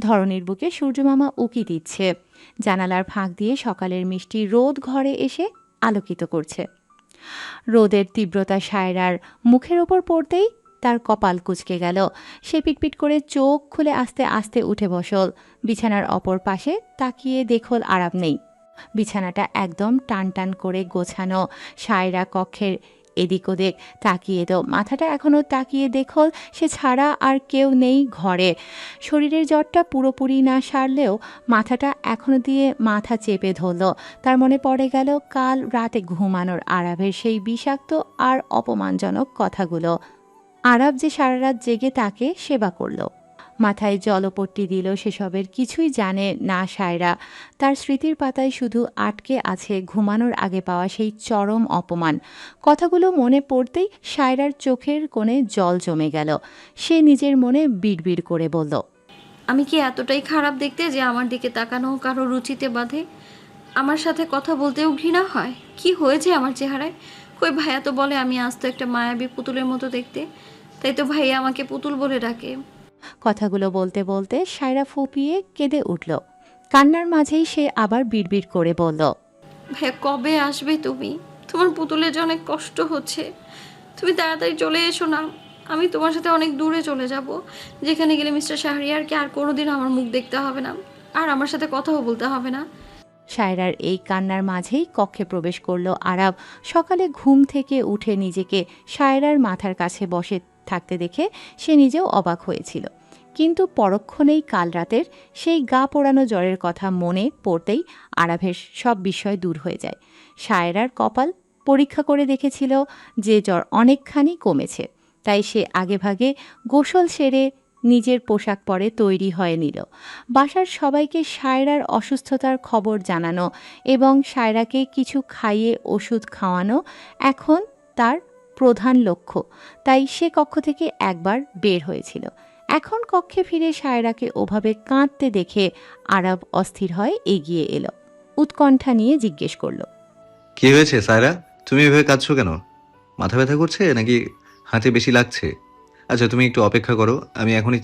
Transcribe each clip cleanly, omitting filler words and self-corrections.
ধরনীর বুকে সূর্যমামা উকি দিচ্ছে। জানালার ফাঁক দিয়ে সকালের মিষ্টি রোদ ঘরে এসে আলোকিত করছে। রোদের তীব্রতা সায়রার মুখের ওপর পড়তেই তার কপাল কুঁচকে গেল। সে পিটপিট করে চোখ খুলে আস্তে আস্তে উঠে বসল। বিছানার অপর পাশে তাকিয়ে দেখল আরাম নেই। বিছানাটা একদম টান টান করে গোছানো। সায়রা কক্ষের এদিক ওদিক তাকিয়ে তো মাথাটা এখনো তাকিয়ে দেখল সে ছাড়া আর কেউ নেই ঘরে। শরীরের জ্বরটা পুরোপুরি না সারলেও মাথাটা এখনো দিয়ে মাথা চেপে ধরল। তার মনে পড়ে গেল কাল রাতে ঘুমানোর আরাবের সেই বিষাক্ত আর অপমানজনক কথাগুলো। আরাব যে সারা রাত জেগে তাকে সেবা করল, মাথায় জলপট্টি দিল, সেসবের কিছুই জানে না সায়রা। তার স্মৃতির পাতায় শুধু আটকে আছে ঘুমানোর আগে পাওয়া সেই চরম অপমান। কথাগুলো মনে পড়তেই সায়রার চোখের কোণে জল জমে গেল। সে নিজের মনে বিড়বিড় করে বলল, আমি কি এতটাই খারাপ দেখতে যে আমার দিকে তাকানো কারো রুচিতে বাধে? আমার সাথে কথা বলতেও ঘৃণা হয়? কি হয়েছে আমার চেহারায়? কই ভাইয়া তো বলে আমি আস্ত একটা মায়াবী পুতুলের মতো দেখতে, তাই তো ভাইয়া আমাকে পুতুল বলে ডাকে। কথাগুলো বলতে বলতে সায়রা ফুঁপিয়ে কেঁদে উঠল। কান্নার মাঝেই সে আবার বিড়বিড় করে বলল, ভাইয়া কবে আসবে তুমি? তোমার পুতুলের যে অনেক কষ্ট হচ্ছে, তুমি তাড়াতাড়ি চলে এসো না। আমি তোমার সাথে অনেক দূরে চলে যাব, যেখানে গেলে মিস্টার শাহরিয়ারকে আর কোনোদিন আমার মুখ দেখতে হবে না, আর আমার সাথে কথাও বলতে হবে না। সায়রার এই কান্নার মাঝেই কক্ষে প্রবেশ করল আরাব। সকালে ঘুম থেকে উঠে নিজেকে সায়রার মাথার কাছে বসে থাকতে দেখে সে নিজেও অবাক হয়েছিল। কিন্তু পরক্ষণেই কাল রাতের সেই গা পোড়ানো জ্বরের কথা মনে পড়তেই আরাবের সব বিষয় দূর হয়ে যায়। সায়রার কপাল পরীক্ষা করে দেখেছিল যে জ্বর অনেকখানি কমেছে, তাই সে আগেভাগে গোসল সেরে নিজের পোশাক পরে তৈরি হয়ে নিল। বাসার সবাইকে সায়রার অসুস্থতার খবর জানানো এবং সায়রাকে কিছু খাইয়ে ওষুধ খাওয়ানো এখন তার প্রধান লক্ষ্য। তাই সে কক্ষ থেকে একবার বের হয়েছিল। এখন কক্ষে ফিরে সায়রাকে ওভাবে কাঁদতে দেখে আরব অস্থির হয়ে এগিয়ে এলো। উৎকণ্ঠা নিয়ে জিজ্ঞেস করল, কি হয়েছে সায়রা? তুমি এভাবে কাঁদছো কেন? মাথা ব্যথা করছে নাকি হাতে বেশি লাগছে? আচ্ছা, তুমি একটু অপেক্ষা করো, আমি এখনই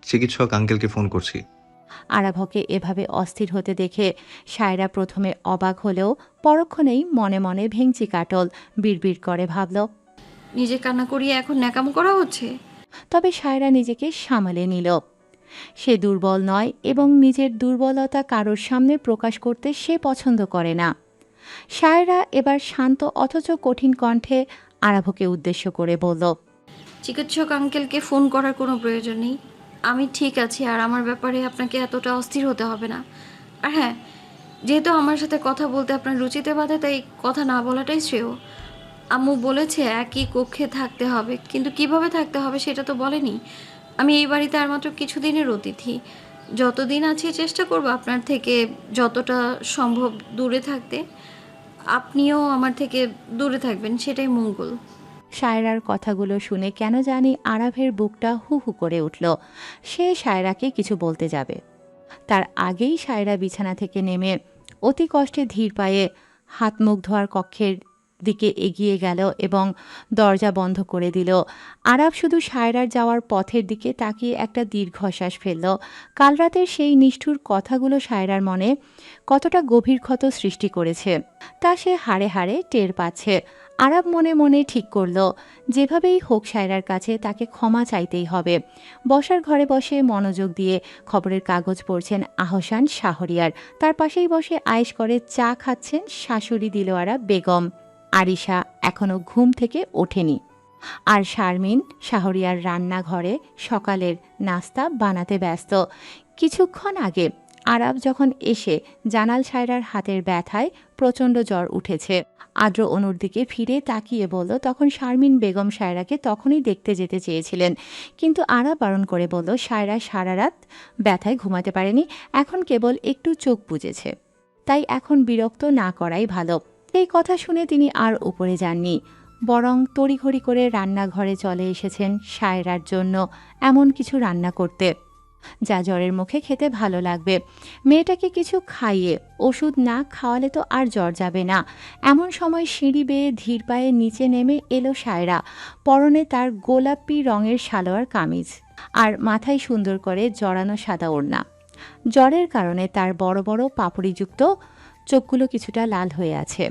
চিকিৎসক আঙ্কেলকে ফোন করছি। আরাভকে এভাবে অস্থির হতে দেখে সায়রা প্রথমে অবাক হলেও পরক্ষণেই মনে মনে ভেঙচি কাটল। বিড়বিড় করে ভাবল, নিজে কান্না করিয়ে এখন ন্যাকাম করা হচ্ছে। তবে সায়রা নিজেকে সামলে নিল। সে দুর্বল নয় এবং নিজের দুর্বলতা কারোর সামনে প্রকাশ করতে সে পছন্দ করে না। সায়রা এবার শান্ত অথচ কঠিন কণ্ঠে আরাভকে উদ্দেশ্য করে বলল, চিকিৎসক আঙ্কেলকে ফোন করার কোনো প্রয়োজন নেই। আমি ঠিক আছি, আর আমার ব্যাপারে আপনাকে এতটা অস্থির হতে হবে না। আর হ্যাঁ, যেহেতু আমার সাথে কথা বলতে আপনার রুচিতে বাধে, তাই কথা না বলাটাই শ্রেয়। আম্মু বলেছে একই কক্ষে থাকতে হবে, কিন্তু কিভাবে থাকতে হবে সেটা তো বলেনি। আমি এই বাড়িতে আর মাত্র কিছুদিনের অতিথি। যতদিন আছি চেষ্টা করব আপনার থেকে যতটা সম্ভব দূরে থাকতে। আপনিও আমার থেকে দূরে থাকবেন, সেটাই মঙ্গল। সায়রার কথাগুলো শুনে কেন জানি আরাভের বুকটা হু হু করে উঠল। সে সায়রাকে কিছু বলতে যাবে, তার আগেই সায়রা বিছানা থেকে নেমে অতি কষ্টে ধীর পায়ে হাত মুখ ধোয়ার কক্ষের দিকে এগিয়ে গেল এবং দরজা বন্ধ করে দিল। আরাব শুধু সায়রার যাওয়ার পথের দিকে তাকিয়ে একটা দীর্ঘশ্বাস ফেলল। কাল রাতের সেই নিষ্ঠুর কথাগুলো সায়রার মনে কতটা গভীর ক্ষত সৃষ্টি করেছে তা সে হাড়ে হাড়ে টের পাচ্ছে। আরাব মনে মনে ঠিক করল, যেভাবেই হোক সায়রার কাছে তাকে ক্ষমা চাইতেই হবে। বসার ঘরে বসে মনোযোগ দিয়ে খবরের কাগজ পড়ছেন আহসান শাহরিয়ার। তার পাশেই বসে আয়েশ করে চা খাচ্ছেন শাশুড়ি দিলোয়ারা বেগম। আরিশা এখনো ঘুম থেকে ওঠেনি। আর শারমিন শাহরিয়ার রান্নাঘরে সকালের নাস্তা বানাতে ব্যস্ত। কিছুক্ষণ আগে আরাব যখন এসে জানাল সায়রার হাতের ব্যথায় প্রচণ্ড জ্বর উঠেছে, আদ্র অনুর দিকে ফিরে তাকিয়ে বলল, তখন শারমিন বেগম সায়রাকে তখনই দেখতে যেতে চেয়েছিলেন, কিন্তু আরাব বারণ করে বলল সায়রা সারা রাত ব্যথায় ঘুমাতে পারেনি, এখন কেবল একটু চোখ বুজেছে, তাই এখন বিরক্ত না করাই ভালো। এই কথা শুনে তিনি আর উপরে যাননি, বরং তড়িঘড়ি করে রান্নাঘরে চলে এসেছেন সায়রার জন্য এমন কিছু রান্না করতে যা জ্বরের মুখে খেতে ভালো লাগবে। মেয়েটাকে কিছু খাইয়ে ওষুধ না খাওয়ালে তো আর জ্বর যাবে না। এমন সময় সিঁড়ি বেয়ে ধীর পায়ে নিচে নেমে এলো সায়রা। পরনে তার গোলাপি রঙের সালোয়ার কামিজ আর মাথায় সুন্দর করে জড়ানো সাদা ওড়না। জ্বরের কারণে তার বড় বড় পাপড়িযুক্ত চোখগুলো কিছুটা লাল হয়ে আছে।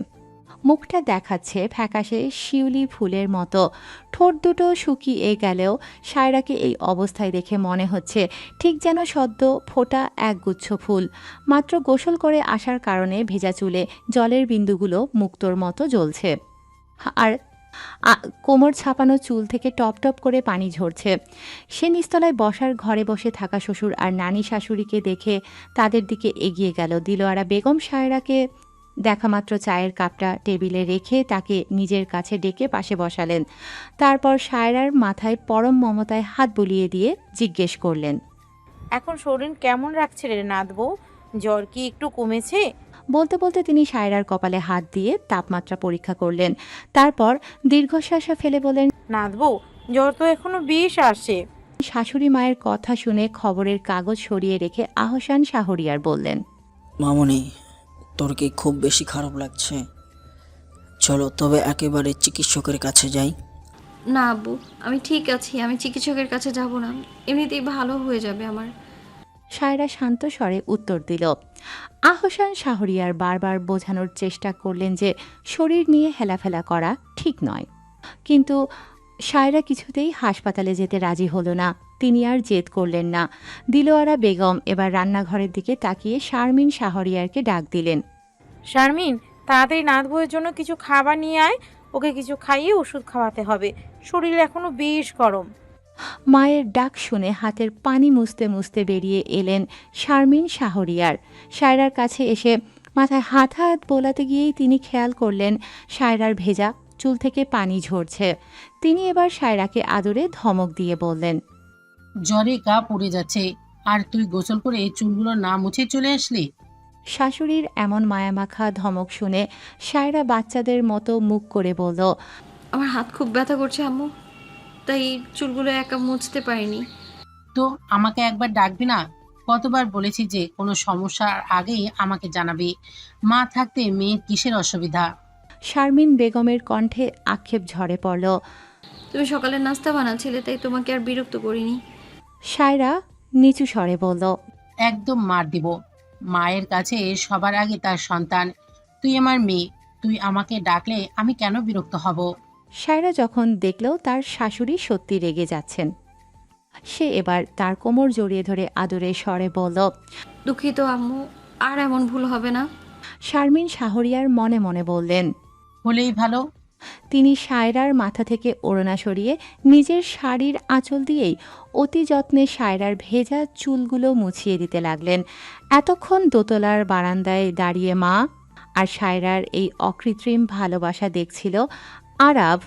মুখটা দেখাচ্ছে ফ্যাকাশে শিউলি ফুলের মতো। ঠোঁট দুটো শুকিয়ে গেলেও সায়রাকে এই অবস্থায় দেখে মনে হচ্ছে ঠিক যেন সদ্য ফোটা একগুচ্ছ ফুল। মাত্র গোসল করে আসার কারণে ভেজা চুলে জলের বিন্দুগুলো মুক্তোর মতো জ্বলছে, আর কোমর ছাপানো চুল থেকে টপ টপ করে পানি ঝরছে। সে নিচতলায় বসার ঘরে বসে থাকা শ্বশুর আর নানি শাশুড়িকে দেখে তাদের দিকে এগিয়ে গেল। দিলোয়ারা বেগম সায়রাকে দেখামাত্র চায়ের কাপটা টেবিলে রেখে তাকে নিজের কাছে ডেকে পাশে বসালেন। তারপর সায়রার মাথায় পরম মমতায় হাত বুলিয়ে দিয়ে জিজ্ঞেস করলেন, এখন শরীর কেমন রাখছে রে নাদবো? জ্বর কি একটু কমেছে? বলতে বলতে তিনি সায়রার কপালে হাত দিয়ে তাপমাত্রা পরীক্ষা করলেন। তারপর দীর্ঘশ্বাস ফেলে বলেন, নাদবো, জ্বর তো এখনো বেশ আসে। শাশুড়ি মায়ের কথা শুনে খবরের কাগজ সরিয়ে রেখে আহসান শাহরিয়ার বললেন, মামুনি, তোর কি খুব বেশি খারাপ লাগছে? চলো তবে একেবারে চিকিৎসকের কাছে যাই। না আব্বু, আমি ঠিক আছি, আমি চিকিৎসকের কাছে যাব না, এমনিতেই ভালো হয়ে যাবে আমার। সায়রা শান্ত স্বরে উত্তর দিল। আহসান শাহরিয়ার বারবার বোঝানোর চেষ্টা করলেন যে শরীর নিয়ে হেলাফেলা করা ঠিক নয়, কিন্তু সায়রা কিছুতেই হাসপাতালে যেতে রাজি হলো না। তিনি আর জেদ করলেন না। দিলোয়ারা বেগম এবার রান্নাঘরের দিকে তাকিয়ে শারমিন শাহরিয়ারকে ডাক দিলেন, শারমিন, তাড়াতাড়ি নাদবইয়ের জন্য কিছু খাবার নিয়ে আয়। ওকে কিছু খাইয়ে ওষুধ খাওয়াতে হবে, শরীর এখনো বেশ গরম। মায়ের ডাক শুনে হাতের পানি মুছতে মুছতে বেরিয়ে এলেন শারমিন শাহরিয়ার। সায়রার কাছে এসে মাথায় হাত হাত বোলাতে গিয়েই তিনি খেয়াল করলেন সায়রার ভেজা চুল থেকে পানি ঝরছে। তিনি এবার সায়রাকে আদরে ধমক দিয়ে বললেন, জ্বরে গা পড়ে যাচ্ছে, আর তুই গোসল করে চুলগুলো না মুছে চলে আসলি? শাশুড়ির এমন মায়ামাখা ধমক শুনে সায়রা বাচ্চাদের মতো মুখ করে বলল, আমার হাত খুব ব্যথা করছে আম্মু, তাই চুলগুলো একা মুছতে পারিনি। তো আমাকে একবার ডাকবি না? কতবার বলেছি যে কোনো সমস্যার আগেই আমাকে জানাবি। মা থাকতে মেয়ের কিসের অসুবিধা? শারমিন বেগমের কণ্ঠে আক্ষেপ ঝরে পড়ল। তুমি সকালে নাস্তা বানাচ্ছিলে, তাই তোমাকে আর বিরক্ত করিনি। সায়রা নিচু স্বরে বলল, একদম মার দিব। মায়ের কাছে সবার আগে তার সন্তান। তুই আমার মেয়ে, তুই আমাকে ডাকলে আমি কেন বিরক্ত হব? সায়রা যখন দেখল তার শাশুড়ি সত্যি রেগে যাচ্ছেন, সে এবার তার কোমর জড়িয়ে ধরে আদরে স্বরে বলল, দুঃখিত আম্মু, আর এমন ভুল হবে না। শারমিন শাহরিয়ার মনে মনে বললেন। হলেই ভালো। তিনি সায়রার মাথা থেকে ওড়না সরিয়ে নিজের শাড়ির আঁচল দিয়েই অতি যত্নে সায়রার ভেজা চুলগুলো মুছিয়ে দিতে লাগলেন। এতক্ষণ দোতলার বারান্দায় দাঁড়িয়ে মা আর সায়রার এই অকৃত্রিম ভালোবাসা দেখছিল আরাব।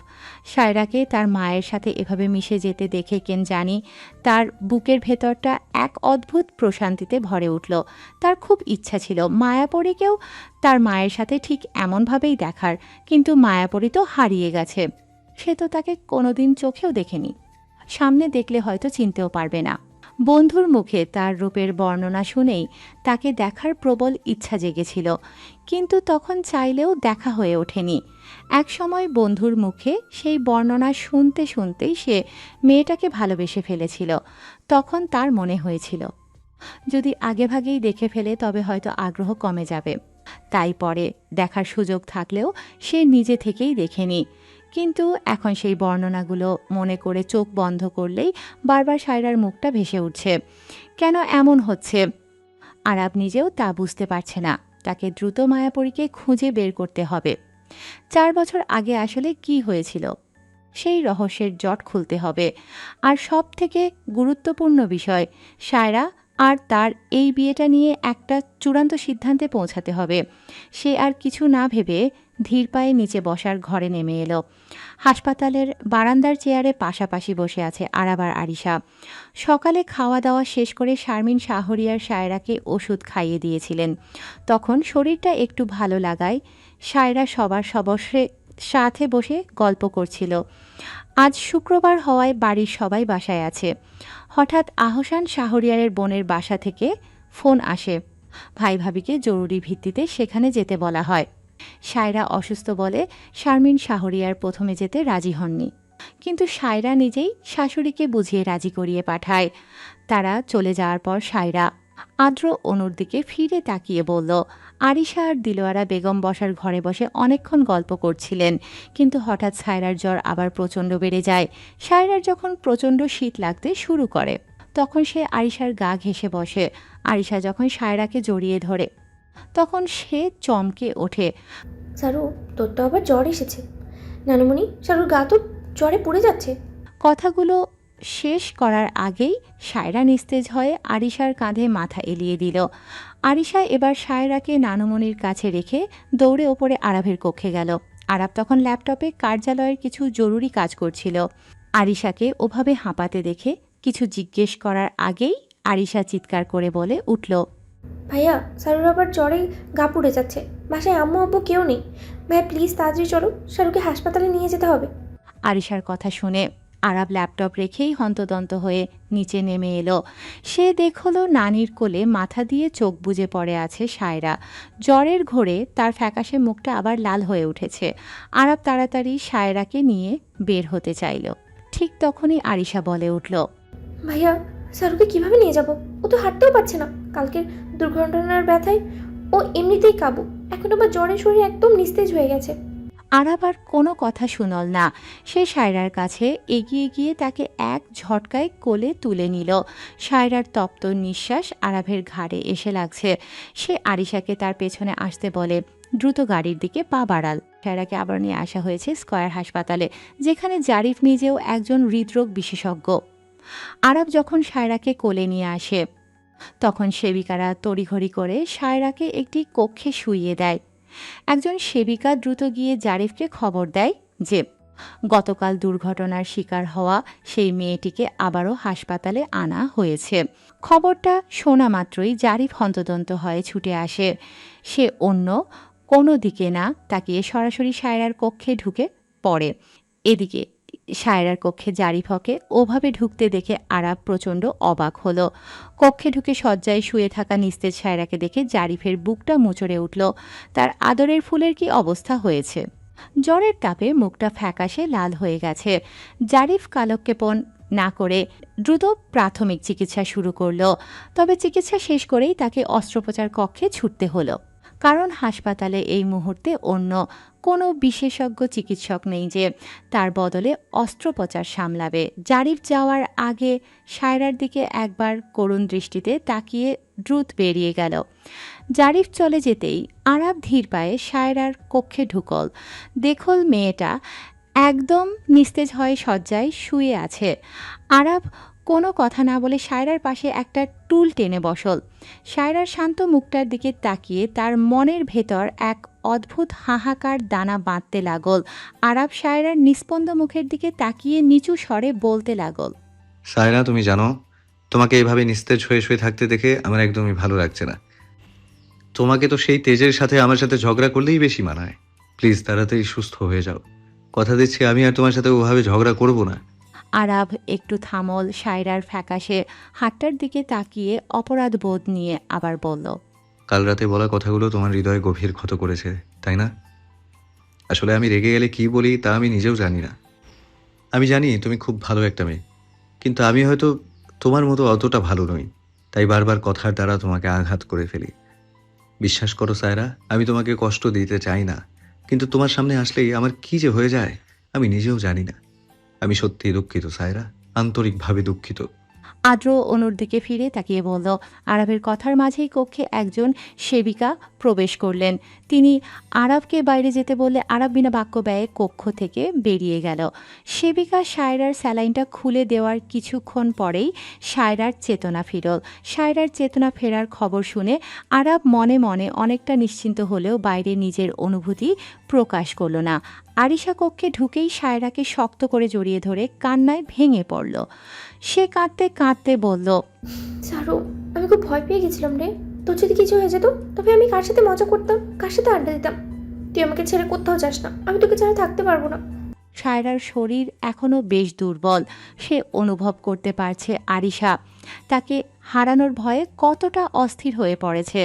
সায়রাকে তার মায়ের সাথে এভাবে মিশে যেতে দেখে কেন জানি তার বুকের ভেতরটা এক অদ্ভুত প্রশান্তিতে ভরে উঠল। তার খুব ইচ্ছা ছিল মায়াপরীকেও তার মায়ের সাথে ঠিক এমনভাবেই দেখার, কিন্তু মায়াপরী তো হারিয়ে গেছে। সে তো তাকে কোনোদিন চোখেও দেখেনি, সামনে দেখলে হয়তো চিনতেও পারবে না। বন্ধুর মুখে তার রূপের বর্ণনা শুনেই তাকে দেখার প্রবল ইচ্ছা জেগেছিল, কিন্তু তখন চাইলেও দেখা হয়ে ওঠেনি। একসময় বন্ধুর মুখে সেই বর্ণনা শুনতে শুনতেই সে মেয়েটাকে ভালোবেসে ফেলেছিল। তখন তার মনে হয়েছিল যদি আগেভাগেই দেখে ফেলে তবে হয়তো আগ্রহ কমে যাবে, তাই পরে দেখার সুযোগ থাকলেও সে নিজে থেকেই দেখেনি। কিন্তু এখন সেই বর্ণনাগুলো মনে করে চোখ বন্ধ করলেই বারবার সায়রার মুখটা ভেসে উঠছে। কেন এমন হচ্ছে আরাব নিজেও তা বুঝতে পারছে না। তাকে দ্রুত মায়াপরীকে খুঁজে বের করতে হবে। 4 বছর আগে আসলে কি হয়েছিল সেই রহস্যের জট খুলতে হবে। আর সব থেকে গুরুত্বপূর্ণ বিষয়, সায়রা আর তার এই বিয়েটা নিয়ে একটা চূড়ান্ত সিদ্ধান্তে পৌঁছাতে হবে। সে আর কিছু না ভেবে ধীর পায়ে নিচে বসার ঘরে নেমে এলো। হাসপাতালের বারান্দার চেয়ারে পাশাপাশি বসে আছে আরাব আর আরিশা। সকালে খাওয়া দাওয়া শেষ করে শারমিন শাহরিয়ার সায়রাকে ওষুধ খাইয়ে দিয়েছিলেন। তখন শরীরটা একটু ভালো লাগায় সায়রা সবার সাথে বসে গল্প করছিল। আজ শুক্রবার হওয়ায় বাড়ির সবাই বাসায় আছে। হঠাৎ আহসান শাহরিয়ারের বোনের বাসা থেকে ফোন আসে। ভাই ভাবিকে জরুরি ভিত্তিতে সেখানে যেতে বলা হয়। সায়রা অসুস্থ বলে শারমিন শাহরিয়ার প্রথমে যেতে রাজি হননি, কিন্তু সায়রা নিজেই শাশুড়িকে বুঝিয়ে রাজি করিয়ে পাঠায়। তারা চলে যাওয়ার পর সায়রা আদ্র অনুর দিকে ফিরে তাকিয়ে বলল। আরিশা আর দিলোয়ারা বেগম বসার ঘরে বসে অনেকক্ষণ গল্প করছিলেন, কিন্তু হঠাৎ সায়রার জ্বর আবার প্রচণ্ড বেড়ে যায়। সায়রার যখন প্রচণ্ড শীত লাগতে শুরু করে তখন সে আরিশার গা ঘেঁষে বসে। আরিশা যখন সায়রাকে জড়িয়ে ধরে তখন সে চমকে ওঠে। সারু, তোর তো আবার জ্বর এসেছে। নানুমণি, সারুর গা তো জ্বরে পুড়ে যাচ্ছে। কথাগুলো শেষ করার আগেই সায়রা নিস্তেজ হয়ে আরিশার কাঁধে মাথা এলিয়ে দিল। আরিশা এবার সায়রাকে নানুমণির কাছে রেখে দৌড়ে ওপরে আরাফের কক্ষে গেল। আরাফ তখন ল্যাপটপে কার্যালয়ের কিছু জরুরি কাজ করছিল। আরিশাকে ওভাবে হাঁপাতে দেখে কিছু জিজ্ঞেস করার আগেই আরিশা চিৎকার করে বলে উঠল। ভাইয়া, সারুর আবার জ্বরে গা পুড়ে যাচ্ছে। বাসায় আম্মু আব্বু কেউ নেই। ভাইয়া প্লিজ তাড়াতাড়ি চলো, সারুকে হাসপাতালে নিয়ে যেতে হবে। আরিশার কথা শুনে আরাব ল্যাপটপ রেখেই হন্তদন্ত হয়ে নিচে নেমে এলো। সে দেখল নানির কোলে মাথা দিয়ে চোখ বুজে পড়ে আছে সায়রা। জ্বরের ঘোরে তার ফ্যাকাশে মুখটা আবার লাল হয়ে উঠেছে। আরাব তাড়াতাড়ি সায়রাকে নিয়ে বের হতে চাইল। ঠিক তখনই আরিশা বলে উঠল। ভাইয়া, সারুকে কিভাবে নিয়ে যাব? ও তো হাঁটতেও পারছে না। কালকের দুর্ঘটনার ব্যথায় ও এমনিতেই কাবু। এখন আবার জ্বরে শরীর একদম নিস্তেজ হয়ে গেছে। আরাব আর কোনো কথা শুনল না। সে সায়রার কাছে এগিয়ে গিয়ে তাকে এক ঝটকায় কোলে তুলে নিল। সায়রার তপ্ত নিঃশ্বাস আরাবের ঘাড়ে এসে লাগছে। সে আরিশাকে তার পেছনে আসতে বলে দ্রুত গাড়ির দিকে পা বাড়াল। সায়রাকে আবার নিয়ে আসা হয়েছে স্কয়ার হাসপাতালে, যেখানে জারিফ নিজেও একজন হৃদরোগ বিশেষজ্ঞ। আরাব যখন সায়রাকে কোলে নিয়ে আসে তখন সেবিকারা তড়িঘড়ি করে সায়রাকে একটি কক্ষে শুইয়ে দেয়। একজন সেবিকা দ্রুত গিয়ে জারিফকে খবর দেয় যে গতকাল দুর্ঘটনার শিকার হওয়া সেই মেয়েটিকে আবারও হাসপাতালে আনা হয়েছে। খবরটা শোনা মাত্রই জারিফ হন্তদন্ত হয়ে ছুটে আসে। সে অন্য কোনো দিকে না তাকিয়ে সরাসরি সায়রার কক্ষে ঢুকে পড়ে। এদিকে সায়রার কক্ষে জারিফকে ওভাবে ঢুকতে দেখে আরাব প্রচণ্ড অবাক হলো। কক্ষে ঢুকে শয্যায় শুয়ে থাকা নিস্তেজ সায়রাকে দেখে জারিফের বুকটা মুচড়ে উঠল। তার আদরের ফুলের কি অবস্থা হয়েছে! জ্বরের তাপে মুখটা ফ্যাকাশে লাল হয়ে গেছে। জারিফ কালক্ষেপণ না করে দ্রুত প্রাথমিক চিকিৎসা শুরু করলো। তবে চিকিৎসা শেষ করেই তাকে অস্ত্রোপচার কক্ষে ছুটতে হলো, কারণ হাসপাতালে এই মুহূর্তে অন্য কোনো বিশেষজ্ঞ চিকিৎসক নেই যে তার বদলে অস্ত্রোপচার সামলাবে। জারিফ যাওয়ার আগে সায়রার দিকে একবার করুণ দৃষ্টিতে তাকিয়ে দ্রুত বেরিয়ে গেল। জারিফ চলে যেতেই আরাব ধীর পায়ে সায়রার কক্ষে ঢুকল। দেখল মেয়েটা একদম নিস্তেজ হয়ে শয্যায় শুয়ে আছে। আরাব কোনো কথা না বলে সায়রার পাশে একটা টুল টেনে বসল। সায়রার শান্ত মুখটার দিকে তাকিয়ে তার মনের ভেতর এক অদ্ভুত হাহাকার দানা বাঁধতে লাগল। আরাব সায়রার নিস্পন্দ মুখের দিকে তাকিয়ে নিচু স্বরে বলতে লাগল। সায়রা, তুমি জানো, তোমাকে এভাবে নিস্তেজ হয়ে শুয়ে থাকতে দেখে আমার একদমই ভালো লাগছে না। তোমাকে তো সেই তেজের সাথে আমার সাথে ঝগড়া করলেই বেশি মানায়। প্লিজ তাড়াতাড়ি সুস্থ হয়ে যাও। কথা দিচ্ছি আমি আর তোমার সাথে ওভাবে ঝগড়া করব না। আরাব একটু থামল। সায়রার ফ্যাকাশে হাতটার দিকে তাকিয়ে অপরাধ বোধ নিয়ে আবার বলল। কাল রাতে বলা কথাগুলো তোমার হৃদয়ে গভীর ক্ষত করেছে, তাই না? আসলে আমি রেগে গেলে কি বলি তা আমি নিজেও জানি না। আমি জানি তুমি খুব ভালো একটা মেয়ে, কিন্তু আমি হয়তো তোমার মতো অতটা ভালো নই, তাই বারবার কথার দ্বারা তোমাকে আঘাত করে ফেলি। বিশ্বাস করো সায়রা, আমি তোমাকে কষ্ট দিতে চাই না, কিন্তু তোমার সামনে আসলেই আমার কি যে হয়ে যায় আমি নিজেও জানি না। আমি সত্যিই দুঃখিত সায়রা, আন্তরিকভাবে দুঃখিত। আদ্র অনুর দিকে ফিরে তাকিয়ে বলল। আরাবের কথার মাঝেই কক্ষে একজন সেবিকা প্রবেশ করলেন। তিনি আরাবকে বাইরে যেতে বললে আরাব বিনা বাক্য ব্যয়ে কক্ষ থেকে বেরিয়ে গেল। সেবিকা সায়রার স্যালাইনটা খুলে দেওয়ার কিছুক্ষণ পরেই সায়রার চেতনা ফিরল। সায়রার চেতনা ফেরার খবর শুনে আরাব মনে মনে অনেকটা নিশ্চিন্ত হলেও বাইরে নিজের অনুভূতি প্রকাশ করল না। আরিশা কক্ষে ঢুকেই সায়রাকে শক্ত করে জড়িয়ে ধরে কান্নায় ভেঙে পড়ল। সে কাঁদতে কাঁদতে বলল। সারু, আমি খুব ভয় পেয়ে গেছিলাম রে। তোর যদি কিছু হয়ে যেত তবে আমি কার সাথে মজা করতাম, কার সাথে আড্ডা দিতাম। তুই আমাকে ছেড়ে কোথাও যাস না, আমি তোকে ছাড়া থাকতে পারবো না। সায়রার শরীর এখনও বেশ দুর্বল। সে অনুভব করতে পারছে আরিশা তাকে হারানোর ভয়ে কতটা অস্থির হয়ে পড়েছে।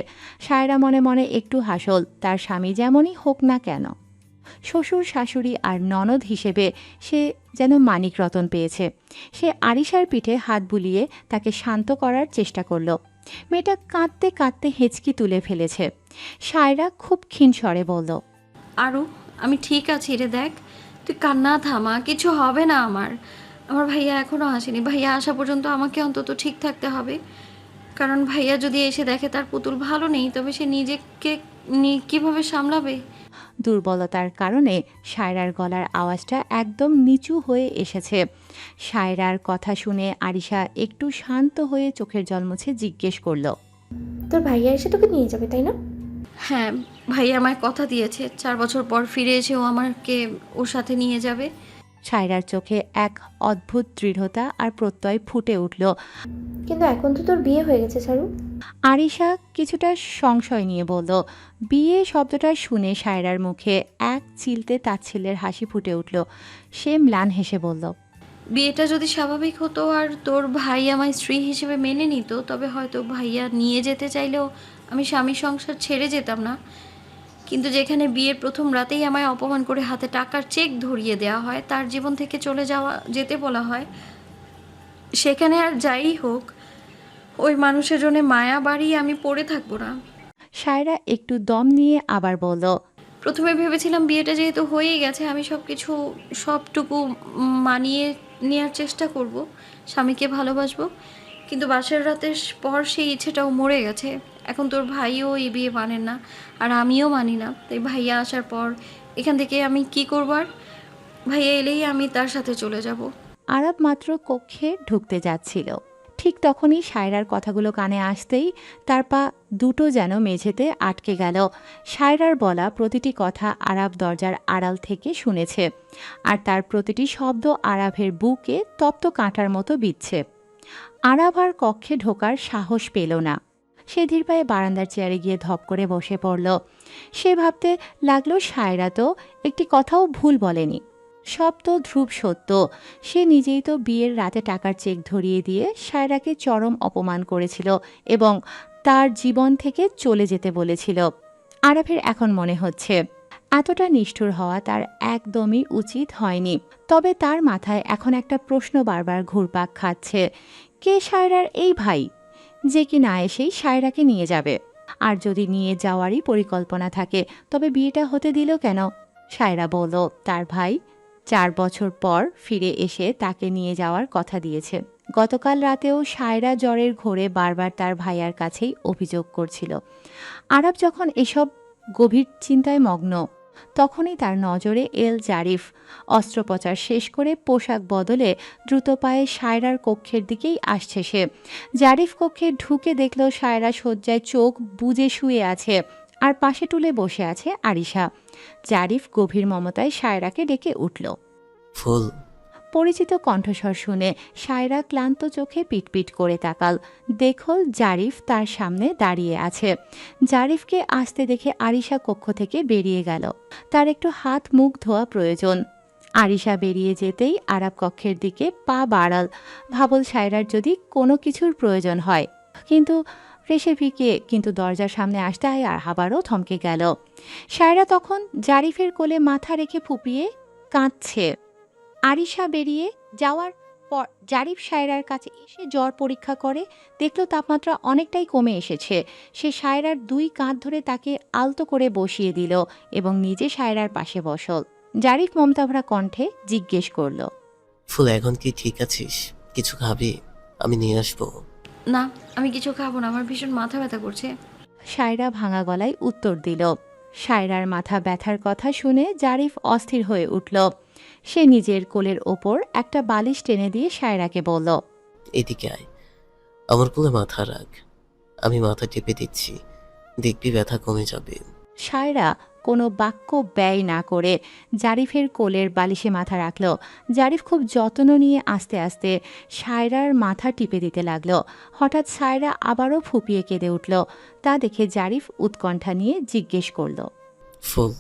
সায়রা মনে মনে একটু হাসল। তার স্বামী যেমনই হোক না কেন, শ্বশুর শাশুড়ি আর ননদ হিসেবে সে যেন মানিক রতন পেয়েছে। সে আরিশার পিঠে হাত বুলিয়ে তাকে শান্ত করার চেষ্টা করল। মেয়েটা কাঁদতে কাঁদতে হেঁচকি তুলে ফেলেছে। সায়রা খুব ক্ষীণ স্বরে বলল, আরু, আমি ঠিক আছি রে, দেখ তুই কান্না থামা, কিছু হবে না আমার। আমার ভাইয়া এখনো আসেনি, ভাইয়া আসা পর্যন্ত আমাকে অন্তত ঠিক থাকতে হবে। কারণ ভাইয়া যদি এসে দেখে তার পুতুল ভালো নেই, তবে সে নিজেকে কিভাবে সামলাবে? দুর্বলতার কারণে সায়রার গলার আওয়াজটা একদম নিচু হয়ে এসেছে। সায়রার কথা শুনে আরিশা একটু শান্ত হয়ে চোখের জল মুছে জিজ্ঞেস করলো, তোর ভাইয়া এসে তোকে নিয়ে যাবে তাই না? হ্যাঁ, ভাইয়া আমায় কথা দিয়েছে 4 বছর পর ফিরে এসে ও আমাকে ওর সাথে নিয়ে যাবে। সায়রার চোখে এক অদ্ভুত দৃঢ়তা আর প্রত্যয় ফুটে উঠল। কিন্তু এখন তো তোর বিয়ে হয়ে গেছে চারু। আরিশা কিছুটা সংশয় নিয়ে বলল। বিয়ে শব্দটা শুনে সায়রার মুখে এক চিলতে তাচ্ছিল্যের হাসি ফুটে উঠল। সে ম্লান হেসে বলল, বিয়েটা যদি স্বাভাবিক হতো আর তোর ভাই আমায় স্ত্রী হিসেবে মেনে নিত, তবে হয়তো ভাইয়া নিয়ে যেতে চাইলেও আমি স্বামী সংসার ছেড়ে যেতাম না। কিন্তু যেখানে বিয়ের প্রথম রাতেই আমায় অপমান করে হাতে টাকার চেক ধরিয়ে দেওয়া হয়, তার জীবন থেকে চলে যেতে বলা হয়, সেখানে আর যাই হোক ওই মানুষের জন্য মায়া বাড়িয়ে আমি পড়ে থাকবো না। সায়রা একটু দম নিয়ে আবার বলল, প্রথমে ভেবেছিলাম বিয়েটা যেহেতু হয়েই গেছে, আমি সবটুকু মানিয়ে নেওয়ার চেষ্টা করব, স্বামীকে ভালোবাসবো। কিন্তু বাসর রাতের পর সেই ইচ্ছেটাও মরে গেছে। এখন তোর ভাইও এই বিয়ে মানেন না, আর আমিও মানি না। তাই ভাইয়া আসার পর এখান থেকে আমি কি করব? আর ভাইয়া এলেই আমি তার সাথে চলে যাব। আরব মাত্র কক্ষে ঢুকতে যাচ্ছিল। ঠিক তখনই সায়রার কথাগুলো কানে আসতেই তার পা দুটো যেন মেঝেতে আটকে গেল। সায়রার বলা প্রতিটি কথা আরাব দরজার আড়াল থেকে শুনেছে, আর তার প্রতিটি শব্দ আরাভের বুকে তপ্ত কাঁটার মতো বিচ্ছে। আরাভ আর কক্ষে ঢোকার সাহস পেল না। সে ধীর পায়ে বারান্দার চেয়ারে গিয়ে ধপ করে বসে পড়ল। সে ভাবতে লাগলো সায়রা তো একটি কথাও ভুল বলেনি, সব তো ধ্রুব সত্য। সে নিজেই তো বিয়ের রাতে টাকার চেক ধরিয়ে দিয়ে সায়রাকে চরম অপমান করেছিল এবং তার জীবন থেকে চলে যেতে বলেছিল। আরাফের এখন মনে হচ্ছে এতটা নিষ্ঠুর হওয়া তার একদমই উচিত হয়নি। তবে তার মাথায় এখন একটা প্রশ্ন বারবার ঘুরপাক খাচ্ছে, কে সায়রার এই ভাই যে কি না এসেই সায়রাকে নিয়ে যাবে? আর যদি নিয়ে যাওয়ারই পরিকল্পনা থাকে তবে বিয়েটা হতে দিল কেন? সায়রা বলল তার ভাই 4 বছর পর ফিরে এসে তাকে নিয়ে যাওয়ার কথা দিয়েছে। গতকাল রাতেও সায়রা জ্বরের ঘোরে বারবার তার ভাইয়ার কাছেই অভিযোগ করছিল। আরব যখন এসব গভীর চিন্তায় মগ্ন, তখনই তার নজরে এল জারিফ। অস্ত্রোপচার শেষ করে পোশাক বদলে দ্রুত পায়ে সায়রার কক্ষের দিকেই আসছে সে। জারিফ কক্ষে ঢুকে দেখল সায়রা শয্যায় চোখ বুজে শুয়ে আছে, আর পাশে টুলে বসে আছে আরিশা। জারিফ গভীর মমতায় সায়রাকে ডেকে উঠল। ফুল। পরিচিত কণ্ঠস্বর শুনে সায়রা ক্লান্ত চোখে পিটপিট করে তাকাল। দেখল জারিফ তার সামনে দাঁড়িয়ে আছে। জারিফকে আসতে দেখে আরিশা কক্ষ থেকে বেরিয়ে গেল। তার একটু হাত মুখ ধোয়া প্রয়োজন। আরিশা বেরিয়ে যেতেই আরাব কক্ষের দিকে পা বাড়াল। ভাবল সায়রার যদি কোনো কিছুর প্রয়োজন হয়। কিন্তু দরজার সামনে আসতে আর আবারও থমকে গেল। সায়রা তখন জারিফের কোলে মাথা রেখে ফুপিয়ে কাঁদছে। আরিশা বেরিয়ে যাওয়ার পর জারিফ সায়রার কাছে এসে জ্বর পরীক্ষা করে দেখল তাপমাত্রা অনেকটাই কমে এসেছে। সে সায়রার 2 কাঁধ ধরে তাকে আলতো করে বসিয়ে দিল এবং নিজে সায়রার পাশে বসল। জারিফ মমতাভরা কণ্ঠে জিজ্ঞেস করল, ফুল, এখন কি ঠিক আছিস? কিছু খাবি? আমি নিয়ে আসবো। না, আমি কিছু খাবো না, আমার ভীষণ মাথা ব্যথা করছে। সায়রা ভাঙা গলায় উত্তর দিল। সায়রার মাথা ব্যথার কথা শুনে জারিফ অস্থির হয়ে উঠল। সে নিজের কোলের ওপর একটা বালিশ টেনে দিয়ে সায়রাকে বলল, এদিকে আয়, আমার কোলে মাথা রাখ, আমি মাথা টিপে দিচ্ছি, দেখবি ব্যথা কমে যাবে। সায়রা কোনো বাক্য ব্যয় না করে জারিফের কোলের বালিশে মাথা রাখল। জারিফ খুব যত্ন নিয়ে আস্তে আস্তে সায়রার মাথা টিপে দিতে লাগলো। হঠাৎ সায়রা আবারও ফুপিয়ে কেঁদে উঠল। তা দেখে জারিফ উৎকণ্ঠা নিয়ে জিজ্ঞেস করল, ফুল,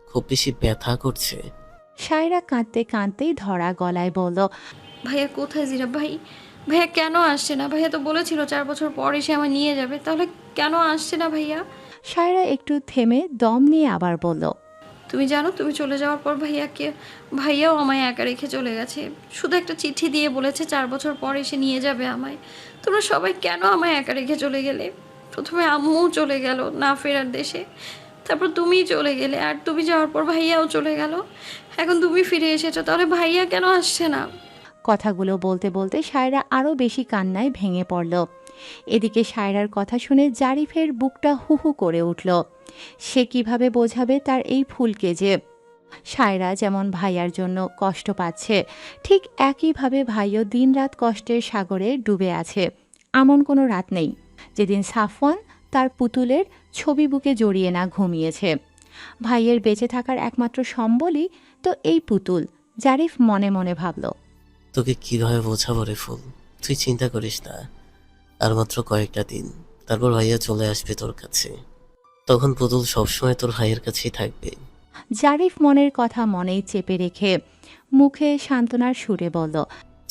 খুব বেশি ব্যথা করছে? সায়রা কাঁদতে কাঁদতেই ধরা গলায় বলল, ভাইয়া কোথায় জিরা ভাই? ভাইয়া কেন আসছে না? ভাইয়া তো বলেছিল 4 বছর পর এসে আমায় নিয়ে যাবে, তাহলে কেন আসছে না ভাইয়া? সায়রা একটু থেমে দম নিয়ে আবার বলল, তুমি জানো তুমি চলে যাওয়ার পর ভাইয়াও আমায় একা রেখে চলে গেছে। শুধু একটা চিঠি দিয়ে বলেছে 4 বছর পর এসে নিয়ে যাবে আমায়। তো তোমরা সবাই কেন আমায় একা রেখে চলে গেলে? প্রথমে আম্মু চলে গেল না ফেরার দেশে, তারপর তুমি চলে গেলে, আর তুমি যাওয়ার পর ভাইয়াও চলে গেল। এখন তুমি ফিরে এসেছো, তাহলে ভাইয়া কেন আসছে না? কথাগুলো বলতে বলতে সায়রা আরও বেশি কান্নায় ভেঙে পড়ল। এদিকে সায়রার কথা শুনে জারিফের বুকটা হু হু করে উঠল। সে কিভাবে বোঝাবে তার এই ফুলকে যে সায়রা যেমন ভাইয়ার জন্য কষ্ট পাচ্ছে, ঠিক একইভাবে ভাইও দিনরাত কষ্টের সাগরে ডুবে আছে। এমন কোনো রাত নেই যেদিন সাফওয়ান তার পুতুলের ছবি বুকে জড়িয়ে না ঘুমিয়েছে। ভাইয়ের বেঁচে থাকার একমাত্র সম্বলই তো এই পুতুল, জারিফ মনে মনে ভাবল। তোকে কিভাবে বোঝাবো রে ফুল, তুই চিন্তা করিস না। আর মাত্র কয়েকটা দিন, তারপর ভাইয়া চলে আসবে তোর কাছে। তখন পুতুল সবসময় তোর ভাইয়ের কাছেই থাকবে। জারিফ মনের কথা মনেই চেপে রেখে মুখে সান্ত্বনার সুরে বলল,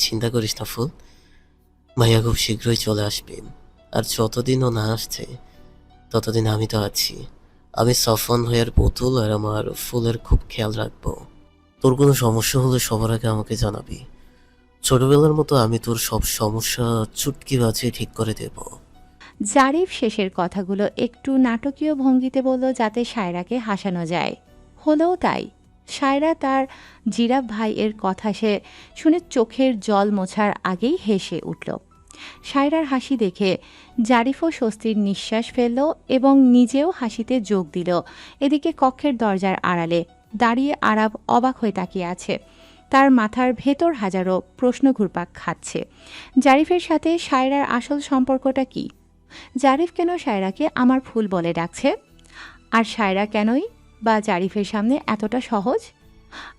চিন্তা করিস না ফুল, ভাইয়া খুব শীঘ্রই চলে আসবে। আর যতদিন ও না আসছে ততদিন আমি তো আছি। আমি সাফওয়ান ভাইয়ার পুতুল আর আমার ফুলের খুব খেয়াল রাখবো। তোর কোনো সমস্যা হলে সবার আগে আমাকে জানাবি। ছোটবেলার মতো আমি তোর সব সমস্যা চুটকি বাজিয়ে ঠিক করে দেব। জারিফ শেষের কথাগুলো একটু নাটকীয় ভঙ্গিতে বলল যাতে সায়রাকে হাসানো যায়। হলেও তাই। সায়রা তার জিরাফ ভাইয়ের কথা শুনে চোখের জল মোছার আগেই হেসে উঠল। সায়রার হাসি দেখে জারিফও স্বস্তির নিঃশ্বাস ফেলল এবং নিজেও হাসিতে যোগ দিল। এদিকে কক্ষের দরজার আড়ালে দাঁড়িয়ে আরাব অবাক হয়ে তাকিয়ে আছে। তার মাথার ভেতর হাজারো প্রশ্ন ঘুরপাক খাচ্ছে। জারিফের সাথে সায়রার আসল সম্পর্কটা কি? জারিফ কেন সায়রাকে আমার ফুল বলে ডাকছে? আর সায়রা কেনই বা জারিফের সামনে এতটা সহজ?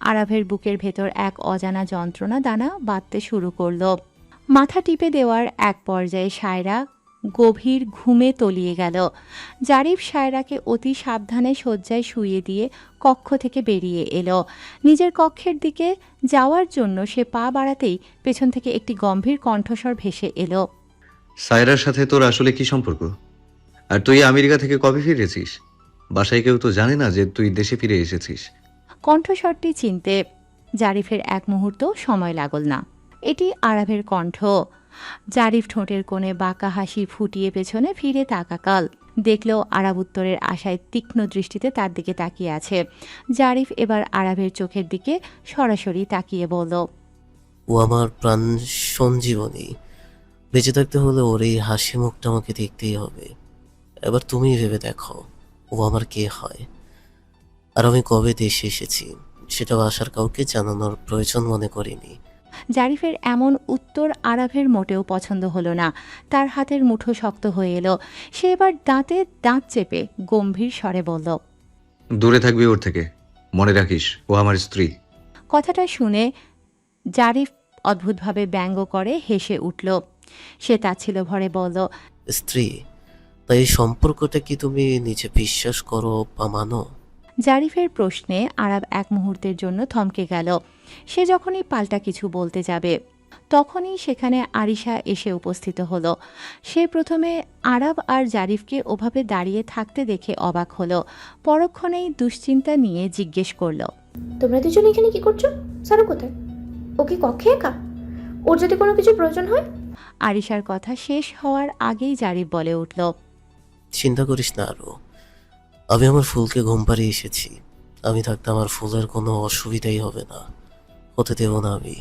আরাফের বুকের ভেতর এক অজানা যন্ত্রণা দানা বাঁধতে শুরু করল। মাথা টিপে দেওয়ার এক পর্যায়ে সায়রা গভীর ঘুমে তলিয়ে গেল। জারিফ সায়রাকে অতি সাবধানে শয্যায় শুইয়ে দিয়ে কক্ষ থেকে বেরিয়ে এলো। নিজের কক্ষের দিকে যাওয়ার জন্য সে পা বাড়াতেই পেছন থেকে একটি গম্ভীর কণ্ঠস্বর ভেসে এলো। সায়রার সাথে তোর আসলে কি সম্পর্ক? আর তুই আমেরিকা থেকে কবে ফিরেছিস? বাসায় কেউ তো জানে না যে তুই দেশে ফিরে এসেছিস। কণ্ঠস্বরটি চিনতে জারিফের এক মুহূর্ত সময় লাগল না। এটি আরাফের কণ্ঠ। জারিফ ঠোঁটের কোণে বাঁকা হাসি ফুটিয়ে পেছনে ফিরে তাকাকাল দেখল আরাব উত্তরের আশায় তীক্ষ্ণ দৃষ্টিতে তার দিকে তাকিয়ে আছে। জারিফ এবার আরাবের চোখের দিকে সরাসরি তাকিয়ে বলল, ও আমার প্রাণ সঞ্জীবনী। বেঁচে থাকতে হলে ওর এই হাসি মুখটা আমাকে দেখতেই হবে। এবার তুমিই ভেবে দেখো ও আমার কে হয়। আর আমি কবে দেশে এসেছি সেটা বাসার কাউকে জানানোর প্রয়োজন মনে করিনি। জারিফের এমন উত্তর আরাফের মোটেও পছন্দ হলো না। তার হাতের মুঠো শক্ত হয়ে এলো। সে এবার দাঁতে দাঁত চেপে গম্ভীর স্বরে বলল, দূরে থাকবি ওর থেকে, মনে রাখিস ও আমার স্ত্রী। কথাটা শুনে জারিফ অদ্ভুতভাবে ব্যঙ্গ করে হেসে উঠল। সে তাচ্ছিল্য ভরে বলল, স্ত্রী? তাই এই সম্পর্কটা কি তুমি নিজে বিশ্বাস করো বা মানো? জারিফের প্রশ্নে আরাব এক মুহূর্তের জন্য থমকে গেল। সে যখনই পাল্টা কিছু বলতে যাবে তখনই সেখানে আরিশা এসে উপস্থিত হলো। সে প্রথমে আরাব আর জারিফকে ওভাবে দাঁড়িয়ে থাকতে দেখে অবাক হলো। পরক্ষণেই দুশ্চিন্তা নিয়ে জিজ্ঞেস করল, তোমরা দুজন এখানে কি করছো? সারা কোথায়? ও কি কক্ষে একা? ওর যদি কোনো কিছু প্রয়োজন হয়? আরিশার কথা শেষ হওয়ার আগেই জারিফ বলে উঠল, চিন্তা করিস না আরো, আমি আমার ফুলকে ঘুম পাড়িয়ে এসেছি। আমি থাকতে আমার ফুলের কোনো অসুবিধাই হবে না, হতে দেব না আমি।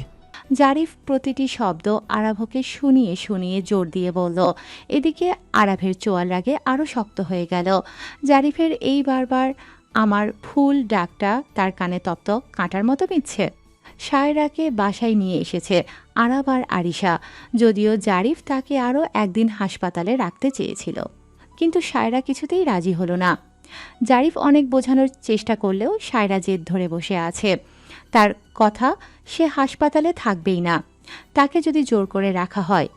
জারিফ প্রতিটি শব্দ আরাভকে শুনিয়ে শুনিয়ে জোর দিয়ে বলল। এদিকে আরাভের চোয়াল রাগে আরও শক্ত হয়ে গেল। জারিফের এই বারবার আমার ফুল ডাকটা তার কানে তপ্ত কাঁটার মতো বিচ্ছে। সায়রাকে বাসায় নিয়ে এসেছে আরাব আর আরিশা, যদিও জারিফ তাকে আরও একদিন হাসপাতালে রাখতে চেয়েছিল, কিন্তু সায়রা কিছুতেই রাজি হলো না। জারিফ অনেক বোঝানোর চেষ্টা করলেও সায়রা জেদ ধরে বসে আছে। তার কথা সে হাসপাতালে থাকবেই না। তাকে যদি জোর করে রাখা হয়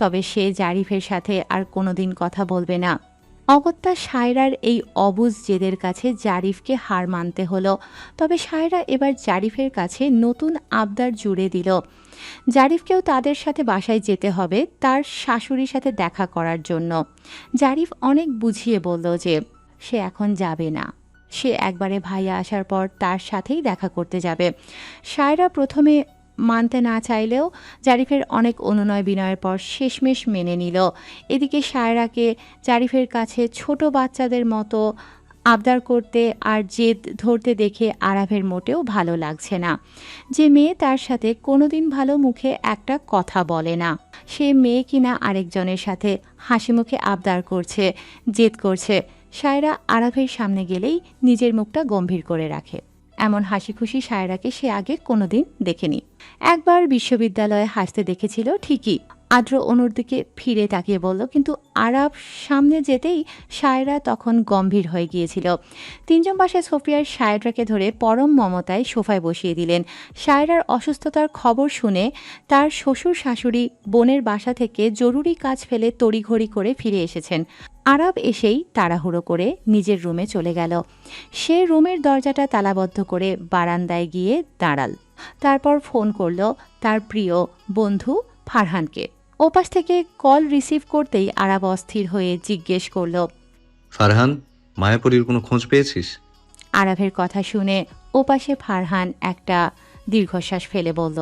তবে সে জারিফের সাথে আর কোনোদিন কথা বলবে না। অগত্যা সায়রার এই অবুঝ জেদের কাছে জারিফকে হার মানতে হলো। তবে সায়রা এবার জারিফের কাছে নতুন আবদার জুড়ে দিল। জারিফকেও তাদের সাথে বাসায় যেতে হবে তার শাশুড়ির সাথে দেখা করার জন্য। জারিফ অনেক বুঝিয়ে বলল যে সে এখন যাবে না, সে একবারে ভাইয়া আসার পর তার সাথেই দেখা করতে যাবে। সায়রা প্রথমে মানতে না চাইলেও জারিফের অনেক অনুনয় বিনয়ের পর শেষমেশ মেনে নিল। এদিকে সায়রাকে জারিফের কাছে ছোট বাচ্চাদের মতো আবদার করতে আর জেদ ধরতে দেখে আরাফের মোটেও ভালো লাগছে না। যে মেয়ে তার সাথে কোনোদিন ভালো মুখে একটা কথা বলে না, সে মেয়ে কিনা আরেকজনের সাথে হাসি মুখে আবদার করছে, জেদ করছে। সায়রা আরাফের সামনে গেলেই নিজের মুখটা গম্ভীর করে রাখে। এমন হাসি খুশি সায়রাকে সে আগে কোনোদিন দেখেনি। একবার বিশ্ববিদ্যালয়ে হাসতে দেখেছিল ঠিকই। আদ্র অনুর দিকে ফিরে তাকিয়ে বলল, কিন্তু আরাফ সামনে যেতেই সায়রা তখন গম্ভীর হয়ে গিয়েছিল। তিনজন পাশে সোফিয়ার সায়রাকে ধরে পরম মমতায় সোফায় বসিয়ে দিলেন। সায়রার অসুস্থতার খবর শুনে তার শ্বশুর শাশুড়ি বোনের বাসা থেকে জরুরি কাজ ফেলে তড়িঘড়ি করে ফিরে এসেছেন। আরাফ এসেই তাড়াহুড়ো করে নিজের রুমে চলে গেল। সে রুমের দরজাটা তালাবদ্ধ করে বারান্দায় গিয়ে দাঁড়াল। তারপর ফোন করল তার প্রিয় বন্ধু ফারহানকে। ওপাশ থেকে কল রিসিভ করতেই আরাব অস্থির হয়ে জিজ্ঞেস করল, ফারহান, মায়াপরীর কোনো খোঁজ পেয়েছিস? আরাফের কথা শুনে ওপাশে ফারহান একটা দীর্ঘশ্বাস ফেলে বলল,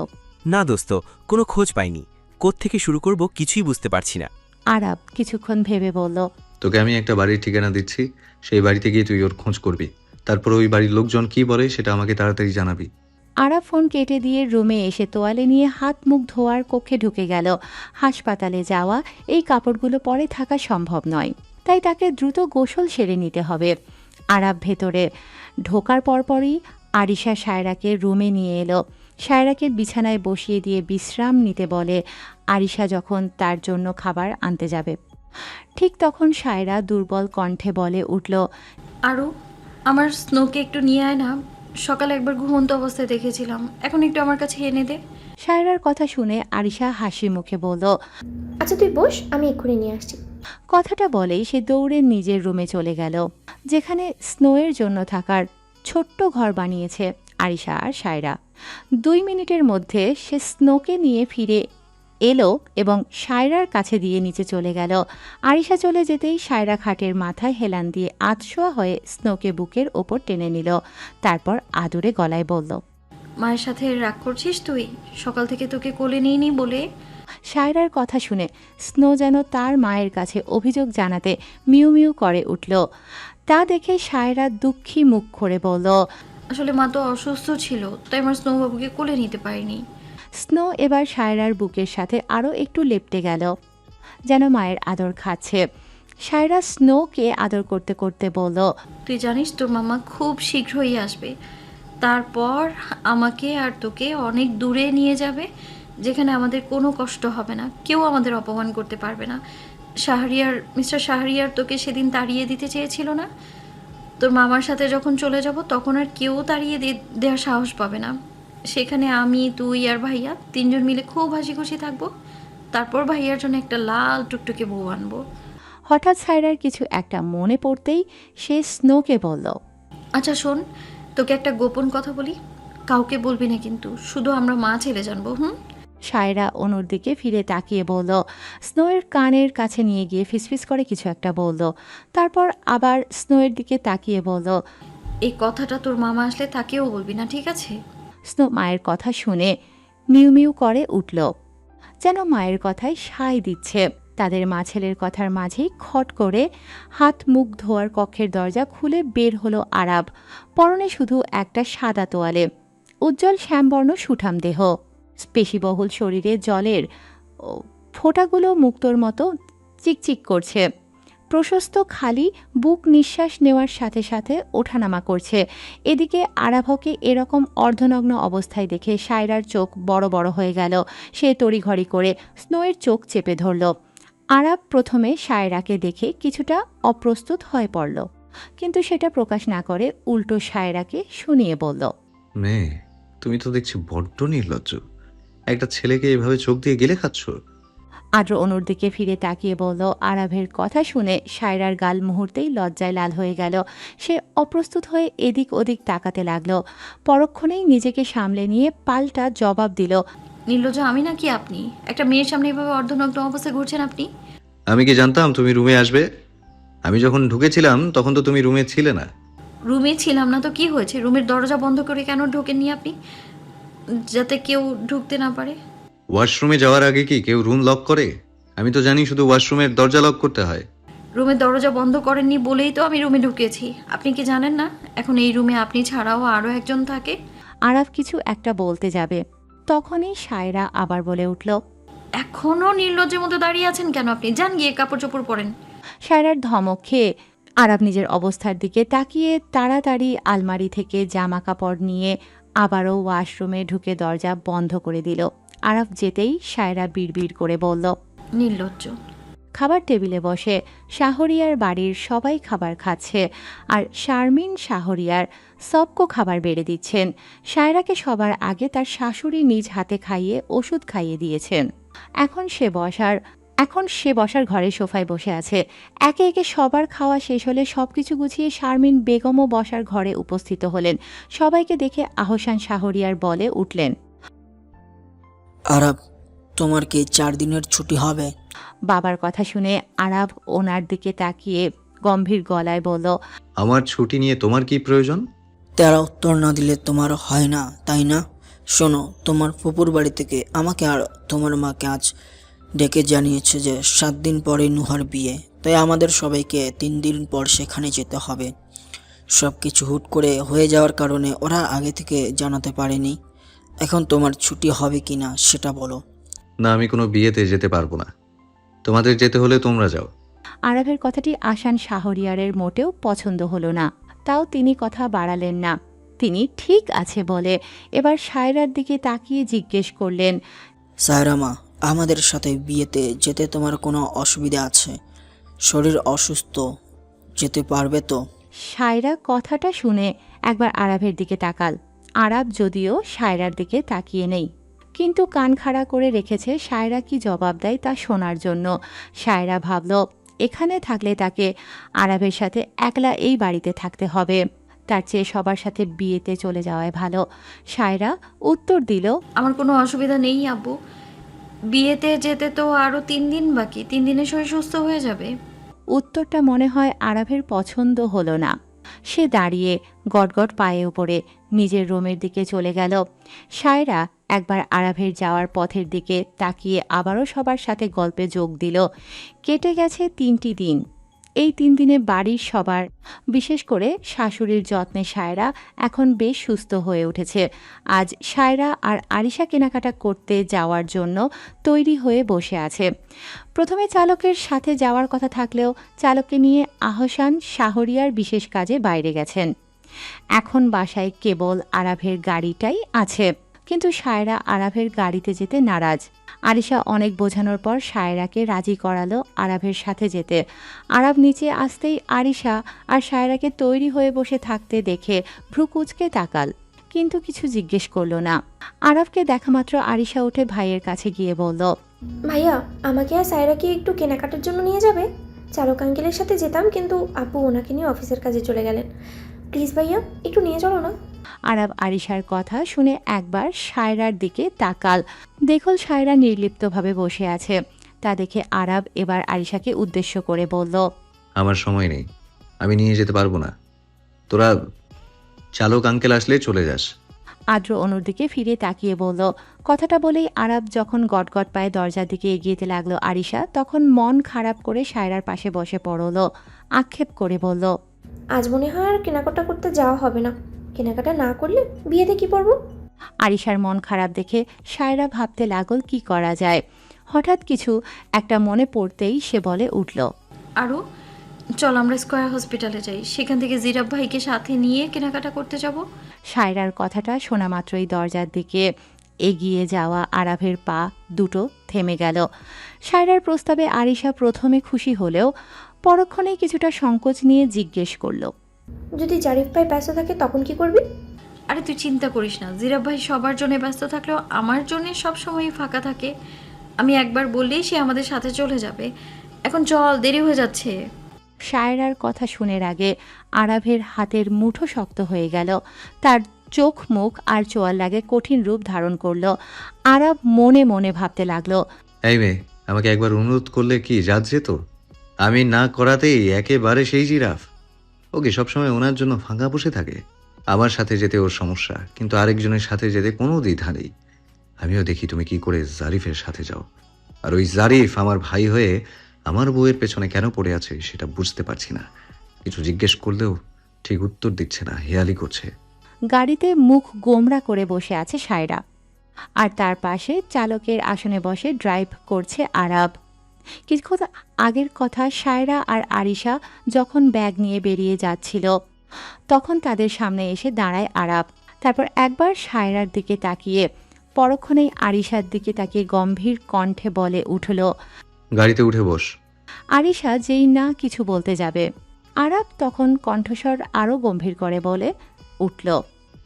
না দোস্ত, কোনো খোঁজ পাইনি। কোত্থেকে শুরু করব কিছুই বুঝতে পারছি না। আরাব কিছুক্ষণ ভেবে বলল, তোকে আমি একটা বাড়ির ঠিকানা দিচ্ছি, সেই বাড়িতে গিয়ে তুই ওর খোঁজ করবি। তারপর ওই বাড়ির লোকজন কি বলে সেটা আমাকে তাড়াতাড়ি জানাবি। আরাব ফোন কেটে দিয়ে রুমে এসে তোয়ালে নিয়ে হাত মুখ ধোয়ার কক্ষে ঢুকে গেল। হাসপাতালে যাওয়া এই কাপড়গুলো পরে থাকা সম্ভব নয়, তাই তাকে দ্রুত গোসল সেরে নিতে হবে। আরাব ভেতরে ঢোকার পরপরই আরিশা সায়রাকে রুমে নিয়ে এলো। সায়রাকে বিছানায় বসিয়ে দিয়ে বিশ্রাম নিতে বলে আরিশা যখন তার জন্য খাবার আনতে যাবে। ঠিক তখন সায়রা দুর্বল কণ্ঠে বলে উঠল, আরও আমার স্নোকে একটু নিয়ে আয় না, সকালে একবার ঘুমন্ত অবস্থায় দেখেছিলাম, এখন একটু আমার কাছে এনে দে। সায়রার কথা শুনে আরিশা হাসি মুখে বলল, আচ্ছা তুই বস, আমি এক্ষুনি নিয়ে আসছি। কথাটা বলেই সে দৌড়ে নিজের রুমে চলে গেল, যেখানে স্নোয়ের জন্য থাকার ছোট্ট ঘর বানিয়েছে আরিশা আর সায়রা। 2 মিনিটের মধ্যে সে স্নোকে নিয়ে ফিরে এলো এবং সায়রার কাছে দিয়ে নিচে চলে গেল। আরিশা চলে যেতেই সায়রা খাটের মাথায় হেলান দিয়ে আধশোয়া হয়ে স্নোকে বুকের ওপর টেনে নিল। তারপর আদরে গলায় বলল, মায়ের সাথে রাগ করছিস তুই? সকাল থেকে তোকে কোলে নিইনি বলে। সায়রার কথা শুনে স্নো যেন তার মায়ের কাছে অভিযোগ জানাতে মিউ মিউ করে উঠল। তা দেখে সায়রা দুঃখী মুখ করে বলল, আসলে মা তো অসুস্থ ছিল, তাই আমার স্নোবাবুকে কোলে নিতে পারিনি। স্নো এবার সায়রার বুকের সাথে আরও একটু লেপটে গেল, যেন মায়ের আদর খাচ্ছে। সায়রা স্নোকে আদর করতে করতে বলল, তুই জানিস তোর মামা খুব শীঘ্রই আসবে, তারপর আমাকে আর তোকে অনেক দূরে নিয়ে যাবে, যেখানে আমাদের কোনো কষ্ট হবে না, কেউ আমাদের অপমান করতে পারবে না। মিস্টার শাহরিয়ার তোকে সেদিন তাড়িয়ে দিতে চেয়েছিল না? তোর মামার সাথে যখন চলে যাব তখন আর কেউ তাড়িয়ে দেওয়ার সাহস পাবে না। সেখানে আমি, তুই আর ভাইয়া 3 জন মিলে খুব হাসি খুশি থাকবো। তারপর ভাইয়ার জন্য একটা লাল টুকটুকে বউ আনবো। হঠাৎ সায়রার কিছু একটা মনে পড়তেই সে স্নোকে বলল, আচ্ছা শোন, তোকে একটা গোপন কথা বলি, কাউকে বলবি না কিন্তু, শুধু আমরা মা ছেলে জানবো। সায়রা অনুর দিকে ফিরে তাকিয়ে বলল, স্নোয়ের কানের কাছে নিয়ে গিয়ে ফিসফিস করে কিছু একটা বলল। তারপর আবার স্নোয়ের দিকে তাকিয়ে বলল, এই কথাটা তোর মামা আসলে তাকেও বলবি না, ঠিক আছে? স্নো মায়ের কথা শুনে মিউ মিউ করে উঠল, যেন মায়ের কথায় সায় দিচ্ছে। তাদের মা ছেলের কথার মাঝেই খট করে হাত মুখ ধোয়ার কক্ষের দরজা খুলে বের হলো আরাব। পরনে শুধু একটা সাদা তোয়ালে, উজ্জ্বল শ্যামবর্ণ সুঠাম দেহ, পেশিবহুল শরীরে জলের ফোঁটাগুলো মুক্তোর মতো চিকচিক করছে। প্রশস্ত খালি বুক নিঃশ্বাস নেওয়ার সাথে সাথে ওঠানামা করছে। এদিকে আরাভকে এরকম অর্ধনগ্ন অবস্থায় দেখে সায়রার চোখ বড় বড় হয়ে গেল। সে তড়িঘড়ি করে স্নোয়ের চোখ চেপে ধরল। আরাব প্রথমে সায়রাকে দেখে কিছুটা অপ্রস্তুত হয়ে পড়ল, কিন্তু সেটা প্রকাশ না করে উল্টো সায়রাকে শুনিয়ে বলল, মেয়ে, তুমি তো দেখছি বড্ড নির্লজ্জ। একটা ছেলেকে এভাবে চোখ দিয়ে গেলে খাচ্ছ। আদ্র অনুর দিকে ফিরে তাকিয়ে বলল। আরাভের কথা শুনে সায়রার গাল মুহূর্তেই লজ্জায় লাল হয়ে গেল। সে অপ্রস্তুত হয়ে এদিক ওদিক তাকাতে লাগলো। পরক্ষণেই নিজেকে সামলে নিয়ে পাল্টা জবাব দিল, নির্লজ্জ আমি নাকি আপনি? একটা মেয়ের সামনে এভাবে অর্ধনগ্ন অবস্থায় ঘুরছেন আপনি? আমি কি জানতাম তুমি রুমে আসবে? আমি যখন ঢুকেছিলাম তখন তো তুমি রুমে ছিলে না। রুমে ছিলাম না তো কি হয়েছে? রুমের দরজা বন্ধ করে কেন ঢোকেননি আপনি? যাতে কেউ ঢুকতে না পারে। ওয়াশরুমে যাওয়ার আগে কি কেউ রুম লক করে? আমি তো জানি শুধু ওয়াশরুমের দরজা লক করতে হয়। রুমের দরজা বন্ধ করেননি বলেই তো আমি রুমে ঢুকেছি। আপনি কি জানেন না এখন এই রুমে আপনি ছাড়াও আরও একজন থাকে? আরাফ কিছু একটা বলতে যাবে, তখনই সায়রা আবার বলে উঠল। এখনো নির্লজ্জের মতো দাঁড়িয়ে আছেন কেন আপনি? যান গিয়ে কাপড় চোপড় পরেন। সায়রার ধমক খেয়ে আরাফ নিজের অবস্থার দিকে তাকিয়ে তাড়াতাড়ি আলমারি থেকে জামা কাপড় নিয়ে আবারও ওয়াশরুমে ঢুকে দরজা বন্ধ করে দিল। আরাফ যেতেই সায়রা বিড়বিড় করে বলল। নির্লজ্জ। খাবার টেবিলে বসে শাহরিয়ার বাড়ির সবাই খাবার খাচ্ছে আর শারমিন শাহরিয়ার সবকো খাবার বেড়ে দিচ্ছেন। সায়রাকে সবার আগে তার শাশুড়ি নিজ হাতে খাইয়ে ওষুধ খাইয়ে দিয়েছেন। এখন সে বসার ঘরে সোফায় বসে আছে। একে একে সবার খাওয়া শেষ হলে সবকিছু গুছিয়ে শারমিন বেগমও বসার ঘরে উপস্থিত হলেন। সবাইকে দেখে আহসান শাহরিয়ার বলে উঠলেন। আরব, তোমার কি 4 দিনের ছুটি হবে? বাবার কথা শুনে আরাব ওনার দিকে তাকিয়ে গম্ভীর গলায় বলল। আমার ছুটি নিয়ে তোমার কি প্রয়োজন? তারা উত্তর না দিলে তোমার হয় না, তাই না? শোনো, তোমার ফুপুর বাড়ি থেকে আমাকে আর তোমার মাকে আজ ডেকে জানিয়েছে যে 7 দিন পরে নুহার বিয়ে, তাই আমাদের সবাইকে 3 দিন পর সেখানে যেতে হবে। সব কিছু হুট করে হয়ে যাওয়ার কারণে ওরা আগে থেকে জানাতে পারেনি। এখন তোমার ছুটি হবে কি না সেটা বলো। না, আমি কোনো বিয়েতে যেতে পারবো না। তোমাদের যেতে হলে তোমরা যাও। আরাফের কথাটি আহসান শাহরিয়ারের মোটেও পছন্দ হলো না, তাও তিনি কথা বাড়ালেন না। তিনি ঠিক আছে বলে এবার সায়রার দিকে তাকিয়ে জিজ্ঞেস করলেন। সায়রা মা, আমাদের সাথে বিয়েতে যেতে তোমার কোনো অসুবিধা আছে? শরীর অসুস্থ, যেতে পারবে তো? সায়রা কথাটা শুনে একবার আরাফের দিকে তাকাল। আরাফ যদিও সায়রার দিকে তাকিয়ে নেই, কিন্তু কান খাড়া করে রেখেছে সায়রা কি জবাব দেয় তা শোনার জন্য। সায়রা ভাবল এখানে থাকলে তাকে আরাফের সাথে একলা এই বাড়িতে থাকতে হবে, তার চেয়ে সবার সাথে বিয়েতে চলে যাওয়াই ভালো। সায়রা উত্তর দিল। আমার কোনো অসুবিধা নেই আব্বু। বিয়েতে যেতে তো আরও 3 দিন বাকি। 3 দিনে শরীর সুস্থ হয়ে যাবে। উত্তরটা মনে হয় আরাফের পছন্দ হলো না। সে দাঁড়িয়ে গটগট পায়ে ওপরে নিজের রুমের দিকে চলে গেল। সায়রা একবার আরাফের যাওয়ার পথের দিকে তাকিয়ে আবারও সবার সাথে গল্পে যোগ দিল। কেটে গেছে 3টি দিন। এই 3 দিনে বাড়ির সবার, বিশেষ করে শাশুড়ির যত্নে সায়রা এখন বেশ সুস্থ হয়ে উঠেছে। আজ সায়রা আর আরিশা কেনাকাটা করতে যাওয়ার জন্য তৈরি হয়ে বসে আছে। প্রথমে চালকের সাথে যাওয়ার কথা থাকলেও চালককে নিয়ে আহসান শাহরিয়ার বিশেষ কাজে বাইরে গেছেন। এখন বাসায় কেবল আরাফের গাড়িটাই আছে, কিন্তু সায়রা আরাফের গাড়িতে যেতে নারাজ। আরিশা অনেক বোঝানোর পর সায়রাকে রাজি করালো আরাফের সাথে যেতে। আরাফ নিচে আসতেই আরিশা আর সায়রাকে তৈরি হয়ে বসে থাকতে দেখে ভ্রু কুঁচকে তাকাল, কিন্তু কিছু জিজ্ঞেস করলো না। আরাফকে দেখা মাত্র আরিশা উঠে ভাইয়ের কাছে গিয়ে বলল। ভাইয়া, আমাকে আর সায়রাকে একটু কেনাকাটার জন্য নিয়ে যাবে? চালক আঙ্কেলের সাথে যেতাম, কিন্তু আপু ওনাকে নিয়ে অফিসের কাজে চলে গেলেন। প্লিজ ভাইয়া, একটু নিয়ে চলো না। আরাফ আরিশার কথা শুনে একবার সায়রার দিকে তাকাল, দেখল সায়রা নির্লিপ্তভাবে বসে আছে। তা দেখে আরাফ এবার আরিশাকে উদ্দেশ্য করে বলল। আমার সময় নেই, আমি নিয়ে যেতে পারবো না। তোরা চালক আঙ্কেল আসলে চলে যাস। আদ্র অনুর দিকে ফিরে তাকিয়ে বলল। কথাটা বলেই আরাফ যখন গটগট পায়ে দরজার দিকে এগিয়েতে লাগলো আরিশা তখন মন খারাপ করে সায়রার পাশে বসে পড়ল। আক্ষেপ করে বলল। আজ মনে হয় আর কেনাকাটা করতে যাওয়া হবে না। কেনাকাটা না করলে বিয়েতে কি পরবো? আরিশার মন খারাপ দেখে সায়রা ভাবতে লাগল কি করা যায়। হঠাৎ কিছু একটা মনে পড়তেই সে বলে উঠল। আরও চল আমরা স্কয়ার হসপিটালে যাই, সেখান থেকে জিরাব ভাইকে সাথে নিয়ে কেনাকাটা করতে যাব। সায়রার কথাটা শোনা মাত্রই দরজার দিকে এগিয়ে যাওয়া আরাফের পা দুটো থেমে গেল। সায়রার প্রস্তাবে আরিশা প্রথমে খুশি হলেও পরক্ষণেই কিছুটা সংকোচ নিয়ে জিজ্ঞেস করল। যদি জারিফ ভাই ব্যস্ত থাকে তখন কি করবি? আরে তুই চিন্তা করিস না, জিরাব ভাই সবার জন্য ব্যস্ত থাকলেও আমার জন্য সবসময়ই ফাঁকা থাকে। আমি একবার বললেই সে আমাদের সাথে চলে যাবে। এখন চল, দেরি হয়ে যাচ্ছে। সায়রার কথা শুনের আগে আরাফের হাতের মুঠো শক্ত হয়ে গেল। তার চোখ মুখ আর চোয়াল লাগে কঠিন রূপ ধারণ করল। আরাফ মনে মনে ভাবতে লাগলো। এই মেয়ে, আমাকে একবার অনুরোধ করলে কি যাত যেত? আমি না করাতেই একেবারে সেই জিরাফ। ওকে সবসময় ওনার জন্য ফাঁকা বসে থাকে। আমার সাথে যেতে ওর সমস্যা, কিন্তু আরেকজনের সাথে যেতে কোনো দ্বিধা নেই। আমিও দেখি তুমি কি করে জারিফের সাথে যাও। আর ওই জারিফ আমার ভাই হয়ে আমার বউয়ের পেছনে কেন পড়ে আছে সেটা বুঝতে পারছি না। কিছু জিজ্ঞেস করলেও ঠিক উত্তর দিচ্ছে না, হেয়ালি করছে। গাড়িতে মুখ গোমরা করে বসে আছে সায়রা, আর তার পাশে চালকের আসনে বসে ড্রাইভ করছে আরাব। কিছুক্ষণ আগের কথা, সায়রা আর আরিশা যখন ব্যাগ নিয়ে বেরিয়ে যাচ্ছিল তখন তাদের সামনে এসে দাঁড়ায় আরাব। তারপর একবার সায়রার দিকে তাকিয়ে পরক্ষণেই আরিশার দিকে তাকিয়ে গম্ভীর কণ্ঠে বলে উঠল। গাড়িতে উঠে বস। আরিশা যেই না কিছু বলতে যাবে, আরাব তখন কণ্ঠস্বর আরও গম্ভীর করে বলে উঠল।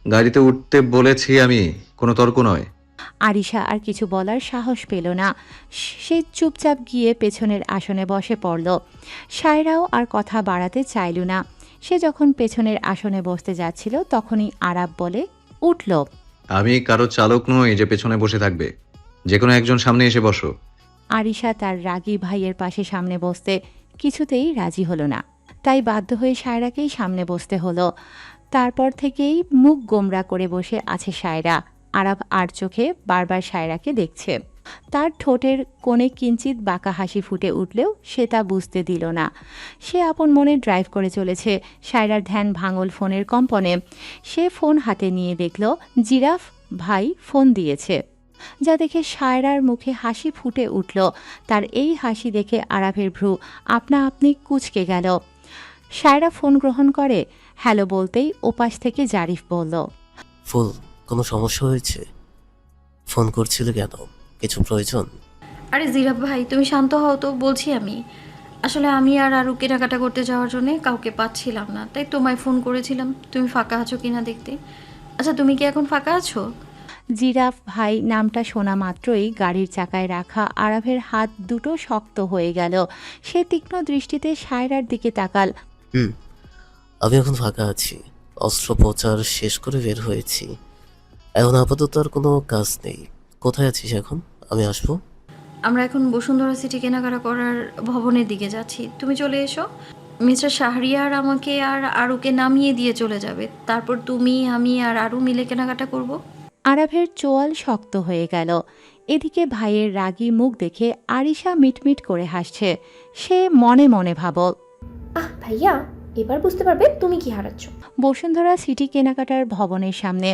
গাড়িতে উঠতে বলেছি আমি, কোনো তর্ক নয়। আরিশা আর কিছু বলার সাহস পেল না, সে চুপচাপ গিয়ে পেছনের আসনে বসে পড়ল। সায়রাও আর কথা বাড়াতে চাইল না। সে যখন পেছনের আসনে বসতে যাচ্ছিল তখনই আরাব বলে উঠল। আমি কারো চালক নই যে পেছনে বসে থাকবে, যে কোনো একজন সামনে এসে বসো। আরিশা তার রাগী ভাইয়ের পাশে সামনে বসতে কিছুতেই রাজি হলো না, তাই বাধ্য হয়ে সায়রাকেই সামনে বসতে হলো। তারপর থেকেই মুখ গোমরা করে বসে আছে সায়রা। আরাব আর চোখে বারবার সায়রাকে দেখছে। তার ঠোঁটের কোণে কিঞ্চিত বাঁকা হাসি ফুটে উঠলেও সে তা বুঝতে দিল না। সে আপন মনে ড্রাইভ করে চলেছে। সায়রার ধ্যান ভাঙল ফোনের কম্পনে। সে ফোন হাতে নিয়ে দেখল জিরাফ ভাই ফোন দিয়েছে, যা দেখে সায়রার মুখে হাসি ফুটে উঠল। তার এই হাসি দেখে আরাফের ভ্রু আপনা আপনি কুঁচকে গেল। সায়রা ফোন গ্রহণ করে। হ্যালো বলতেই ওপাশ থেকে জারিফ বলল। ফুল, কোনো সমস্যা হয়েছে? ফোন করছিলে কেন? কিছু প্রয়োজন? আরে জিরাফ ভাই, তুমি শান্ত হও তো, বলছি আমি। আসলে আমি আর আরও কেনাকাটা করতে যাওয়ার জন্য কাউকে পাচ্ছিলাম না, তাই তোমায় ফোন করেছিলাম তুমি ফাঁকা আছো কিনা দেখতে। আচ্ছা, তুমি কি এখন ফাঁকা আছো? জিরাফ ভাই নামটা শোনা মাত্রই গাড়ির চাকায় রাখা আরাফের হাত দুটো শক্ত হয়ে গেল। সে তীক্ষ্ণ দৃষ্টিতে সায়রার দিকে তাকাল। আমি এখন ফাঁকা আছি, অস্ত্রোপচার শেষ করে বের হয়েছি। এখন আপাতত আর কোনো কাজ নেই। কোথায় আছিস এখন? আমি আসবো। আমরা এখন বসুন্ধরা সিটি কেনাকাটা করার ভবনের দিকে যাচ্ছি, তুমি চলে এসো। মিস্টার শাহরিয়ার আমাকে আর আরুকে নামিয়ে দিয়ে চলে যাবে, তারপর তুমি, আমি আর আরু মিলে কেনাকাটা করব। আরাফের চোয়াল শক্ত হয়ে গেল। এদিকে ভাইয়ের রাগী মুখ দেখে আরিশা মিটমিট করে হাসছে। সে মনে মনে ভাবল, ভাইয়া, এবার বুঝতে পারবে তুমি কি হারাচ্ছ। বসুন্ধরা সিটি কেনাকাটার ভবনের সামনে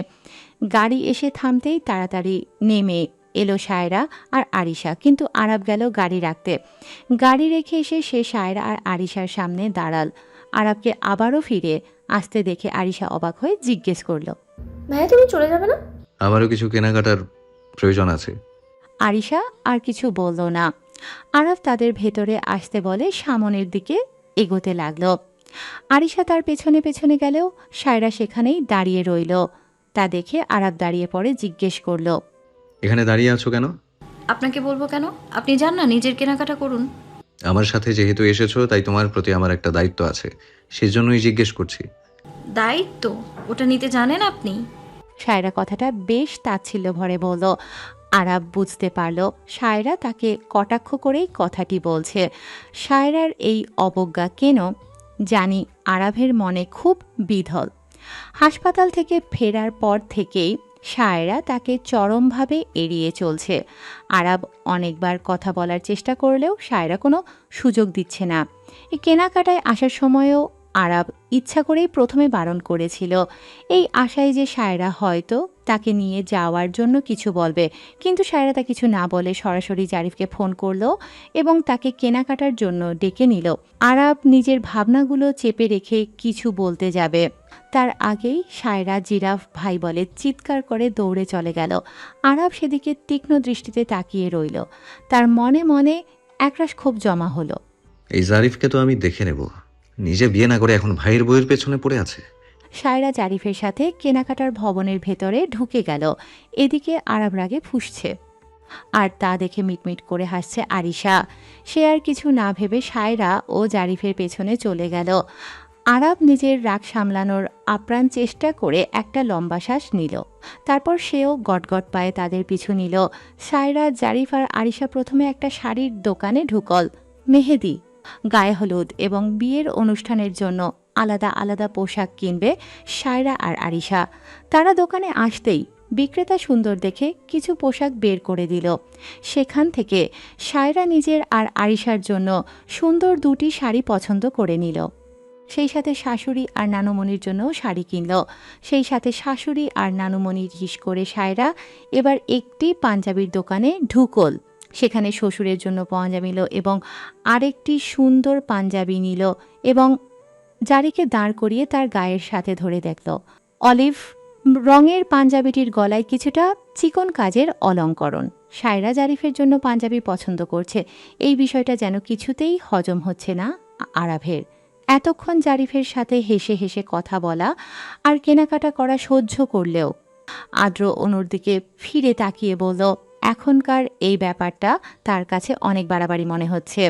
গাড়ি এসে থামতেই তাড়াতাড়ি নেমে এলো সায়রা আর আরিশা, কিন্তু আরাব গেল গাড়ি রাখতে। গাড়ি রেখে এসে সে সায়রা আর আরিশার সামনে দাঁড়াল। আরাবকে আবারও ফিরে আসতে দেখে আরিশা অবাক হয়ে জিজ্ঞেস করলো, ভাইয়া তুমি চলে যাবে না? আমারও কিছু কেনাকাটার প্রয়োজন আছে। আরিশা আর কিছু বলল না। আরাব তাদের ভেতরে আসতে বলে সামনের দিকে এগোতে লাগলো। আরিশা তার পেছনে পেছনে গেলেও সায়রা সেখানেই দাঁড়িয়ে রইল। তা দেখে আরাব দাঁড়িয়ে পড়ে জিজ্ঞেস করলো, এখানে দাঁড়িয়ে আছো কেন? আপনাকে বলবো কেন? আপনি যান না, নিজের কেনাকাটা করুন। আমার সাথে যেহেতু এসেছো তাই তোমার প্রতি আমার একটা দায়িত্ব আছে, সেজন্যই জিজ্ঞেস করছি। দায়িত্ব? ওটা নিতে জানেন আপনি? সায়রা কথাটা বেশ তাচ্ছিল্য ভরে বলল। আরাব বুঝতে পারল সায়রা তাকে কটাক্ষ করেই কথাটি বলছে। সায়রার এই অবজ্ঞা কেন জানি আরাবের মনে খুব বিধল। হাসপাতাল থেকে ফেরার পর থেকেই সায়রা তাকে চরমভাবে এড়িয়ে চলছে। আরাব অনেকবার কথা বলার চেষ্টা করলেও সায়রা কোনো সুযোগ দিচ্ছে না। এই কেনাকাটায় আসার সময়ও আরাব ইচ্ছা করেই প্রথমে বারণ করেছিল, এই আশায় যে সায়রা হয়তো তাকে নিয়ে যাওয়ার জন্য কিছু বলবে। কিন্তু সায়রা তা কিছু না বলে সরাসরি জারিফকে ফোন করলো এবং তাকে কেনাকাটার জন্য ডেকে নিল। আরাব নিজের ভাবনাগুলো চেপে রেখে কিছু বলতে যাবে, তার আগেই সায়রা জিরাফ ভাই বলে চিৎকার করে দৌড়ে চলে গেল। আরাব সেদিকে তীক্ষ্ণ দৃষ্টিতে তাকিয়ে রইল। তার মনে মনে একরাশ ক্ষোভ জমা হলো। এই জারিফকে তো আমি দেখে নেব, নিজে বিয়ে না করে এখন ভাইয়ের বউয়ের পেছনে পড়ে আছে। সায়রা জারিফের সাথে কেনাকাটার ভবনের ভেতরে ঢুকে গেল। এদিকে আরাব রাগে ফুঁসছে, আর তা দেখে মিটমিট করে হাসছে আরিশা। সে আর কিছু না ভেবে সায়রা ও জারিফের পেছনে চলে গেল। আরাব নিজের রাগ সামলানোর আপ্রাণ চেষ্টা করে একটা লম্বা শ্বাস নিল। তারপর সেও গটগট পায়ে তাদের পিছু নিল। সায়রা, জারিফ আর আরিশা প্রথমে একটা শাড়ির দোকানে ঢুকল। মেহেদি। গায়ে হলুদ এবং বিয়ের অনুষ্ঠানের জন্য আলাদা আলাদা পোশাক কিনবে সায়রা আর আরিশা। তারা দোকানে আসতেই বিক্রেতা সুন্দর দেখে কিছু পোশাক বের করে দিল। সেখান থেকে সায়রা নিজের আর আরিশার জন্য সুন্দর দুটি শাড়ি পছন্দ করে নিল। সেই সাথে শাশুড়ি আর নানুমণির জন্যও শাড়ি কিনল। সেই সাথে শাশুড়ি আর নানুমণির হিস করে সায়রা এবার একটি পাঞ্জাবির দোকানে ঢুকল। সেখানে শ্বশুরের জন্য পাঞ্জাবি নিল এবং আরেকটি সুন্দর পাঞ্জাবি নিল এবং জারিকে দাঁড় করিয়ে তার গায়ের সাথে ধরে দেখল অলিভ রঙের পাঞ্জাবিটির গলায় কিছুটা চিকন কাজের অলঙ্করণ। সায়রা জারিফের জন্য পাঞ্জাবি পছন্দ করছে, এই বিষয়টা যেন কিছুতেই হজম হচ্ছে না আরাফের। এতক্ষণ জারিফের সাথে হেসে হেসে কথা বলা আর কেনাকাটা করা সহ্য করলেও আদ্র অনুর দিকে ফিরে তাকিয়ে বলল, এখনকার এই ব্যাপারটা তার কাছে অনেক বাড়াবাড়ি মনে হচ্ছে।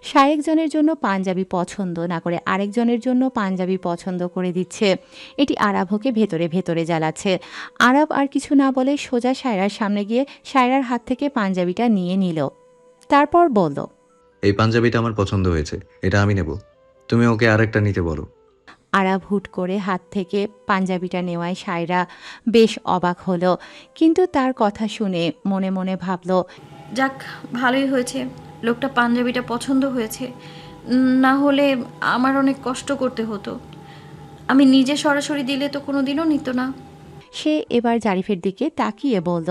শায়েকজনের জন্য পাঞ্জাবি পছন্দ না করে আরেকজনের জন্য পাঞ্জাবি পছন্দ করে দিচ্ছে। এটি আরাভকে ভেতরে ভেতরে জ্বালাচ্ছে। আরাব আর কিছু না বলে সোজা সায়রার সামনে গিয়ে সায়রার হাত থেকে পাঞ্জাবিটা নিয়ে নিল। তারপর বলল, এই পাঞ্জাবিটা আমার পছন্দ হয়েছে, এটা আমি নেব, তুমি ওকে আরেকটা নিতে বলো। আরাব হুট করে হাত থেকে পাঞ্জাবিটা নেওয়ায় সায়রা বেশ অবাক হলো, কিন্তু তার কথা শুনে মনে মনে ভাবল, যাক, ভালোই হয়েছে লোকটা পাঞ্জাবিটা পছন্দ হয়েছে, না হলে আমার অনেক কষ্ট করতে হতো। আমি নিজে সরাসরি দিলে তো কোনো দিনও নিত না। সে এবার জারিফের দিকে তাকিয়ে বলল,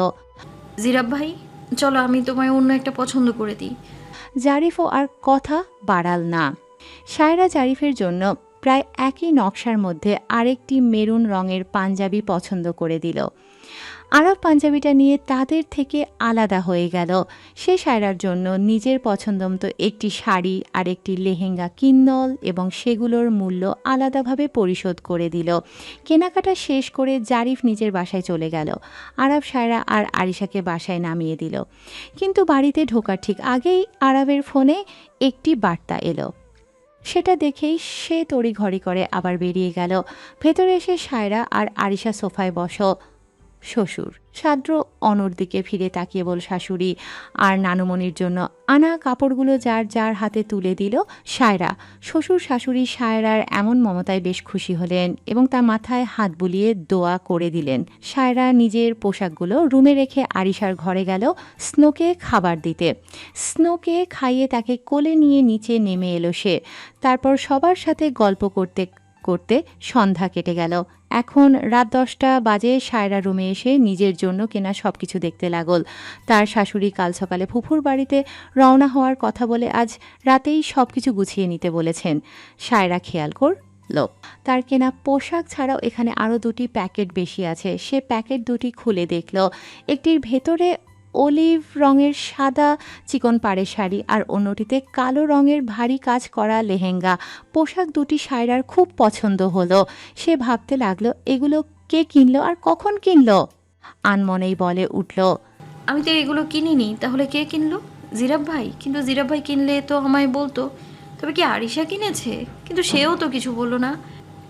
জিরাব ভাই, চলো আমি তোমায় অন্য একটা পছন্দ করে দিই। জারিফও আর কথা বাড়াল না। সায়রা জারিফের জন্য প্রায় একই নকশার মধ্যে আরেকটি মেরুন রঙের পাঞ্জাবি পছন্দ করে দিল। আরব পাঞ্জাবিটা নিয়ে তাদের থেকে আলাদা হয়ে গেল। সে সায়রার জন্য নিজের পছন্দমতো একটি শাড়ি আর একটি লেহেঙ্গা কিনল এবং সেগুলোর মূল্য আলাদাভাবে পরিশোধ করে দিল। কেনাকাটা শেষ করে জারিফ নিজের বাসায় চলে গেল। আরব সায়রা আর আরিশাকে বাসায় নামিয়ে দিল। কিন্তু বাড়িতে ঢোকার ঠিক আগেই আরবের ফোনে একটি বার্তা এলো। সেটা দেখেই সে তড়িঘড়ি করে আবার বেরিয়ে গেল। ভেতরে এসে সায়রা আর আরিশা সোফায় বসো। শ্বশুর সাদ্র অনুর দিকে ফিরে তাকিয়ে বল শাশুড়ি আর নানুমণির জন্য আনা কাপড়গুলো যার যার হাতে তুলে দিল সায়রা। শ্বশুর শাশুড়ি সায়রার এমন মমতায় বেশ খুশি হলেন এবং তার মাথায় হাত বুলিয়ে দোয়া করে দিলেন। সায়রা নিজের পোশাকগুলো রুমে রেখে আরিশার ঘরে গেল স্নোকে খাবার দিতে। স্নোকে খাইয়ে তাকে কোলে নিয়ে নিচে নেমে এলো সে। তারপর সবার সাথে গল্প করতে করতে সন্ধ্যা কেটে গেল। এখন রাত 10টা বাজে। সায়রা রুমে এসে নিজের জন্য কেনা সব কিছু দেখতে লাগল। তার শাশুড়ি কাল সকালে ফুফুর বাড়িতে রওনা হওয়ার কথা বলে আজ রাতেই সব কিছু গুছিয়ে নিতে বলেছেন। সায়রা খেয়াল করল তার কেনা পোশাক ছাড়াও এখানে আরও দুটি প্যাকেট বেশি আছে। সে প্যাকেট দুটি খুলে দেখল একটির ভেতরে অলিভ রঙের সাদা চিকন পাড়ের শাড়ি আর অন্যটিতে কালো রঙের ভারী কাজ করা লেহেঙ্গা। পোশাক দুটি সায়রার খুব পছন্দ হলো। সে ভাবতে লাগলো এগুলো কে কিনলো আর কখন কিনলো। আনমনেই বলে উঠল, আমি তো এগুলো কিনিনি, তাহলে কে কিনলো? জিরাব ভাই। কিন্তু জিরাব ভাই কিনলে তো আমায় বলতো। তবে কি আরিশা কিনেছে? কিন্তু সেও তো কিছু বললো না।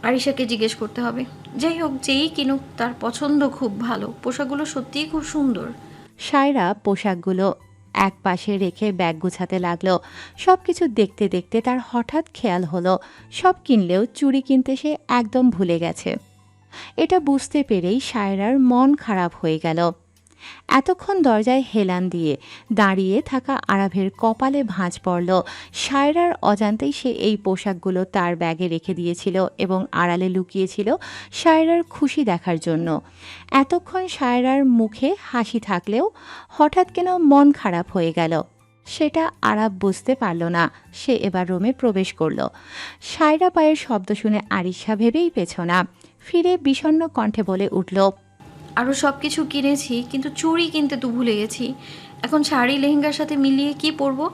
আরিশাকে জিজ্ঞেস করতে হবে। যাই হোক, যেই কিনুক তার পছন্দ খুব ভালো। পোশাকগুলো সত্যিই খুব সুন্দর। সায়রা পোশাকগুলো এক পাশে রেখে ব্যাগ গুছাতে লাগলো। সব কিছু দেখতে দেখতে তার হঠাৎ খেয়াল হলো সব কিনলেও চুড়ি কিনতে সে একদম ভুলে গেছে। এটা বুঝতে পেরেই সায়রার মন খারাপ হয়ে গেল। এতক্ষণ দরজায় হেলান দিয়ে দাঁড়িয়ে থাকা আরাভের কপালে ভাঁজ পড়ল। সায়রার অজান্তেই সে এই পোশাকগুলো তার ব্যাগে রেখে দিয়েছিল এবং আড়ালে লুকিয়েছিল সায়রার খুশি দেখার জন্য। এতক্ষণ সায়রার মুখে হাসি থাকলেও হঠাৎ কেন মন খারাপ হয়ে গেল সেটা আরাব বুঝতে পারল না। সে এবার রুমে প্রবেশ করল। সায়রা পায়ের শব্দ শুনে আরিশা ভেবেই পেছনা ফিরে বিষণ্ণ কণ্ঠে বলে উঠল, আরও সব কিছু কিনেছি, কিন্তু চুড়ি কিনতে তো ভুলে গেছি। এখন শাড়ি লেহেঙ্গার সাথে মিলিয়ে কি পরবো?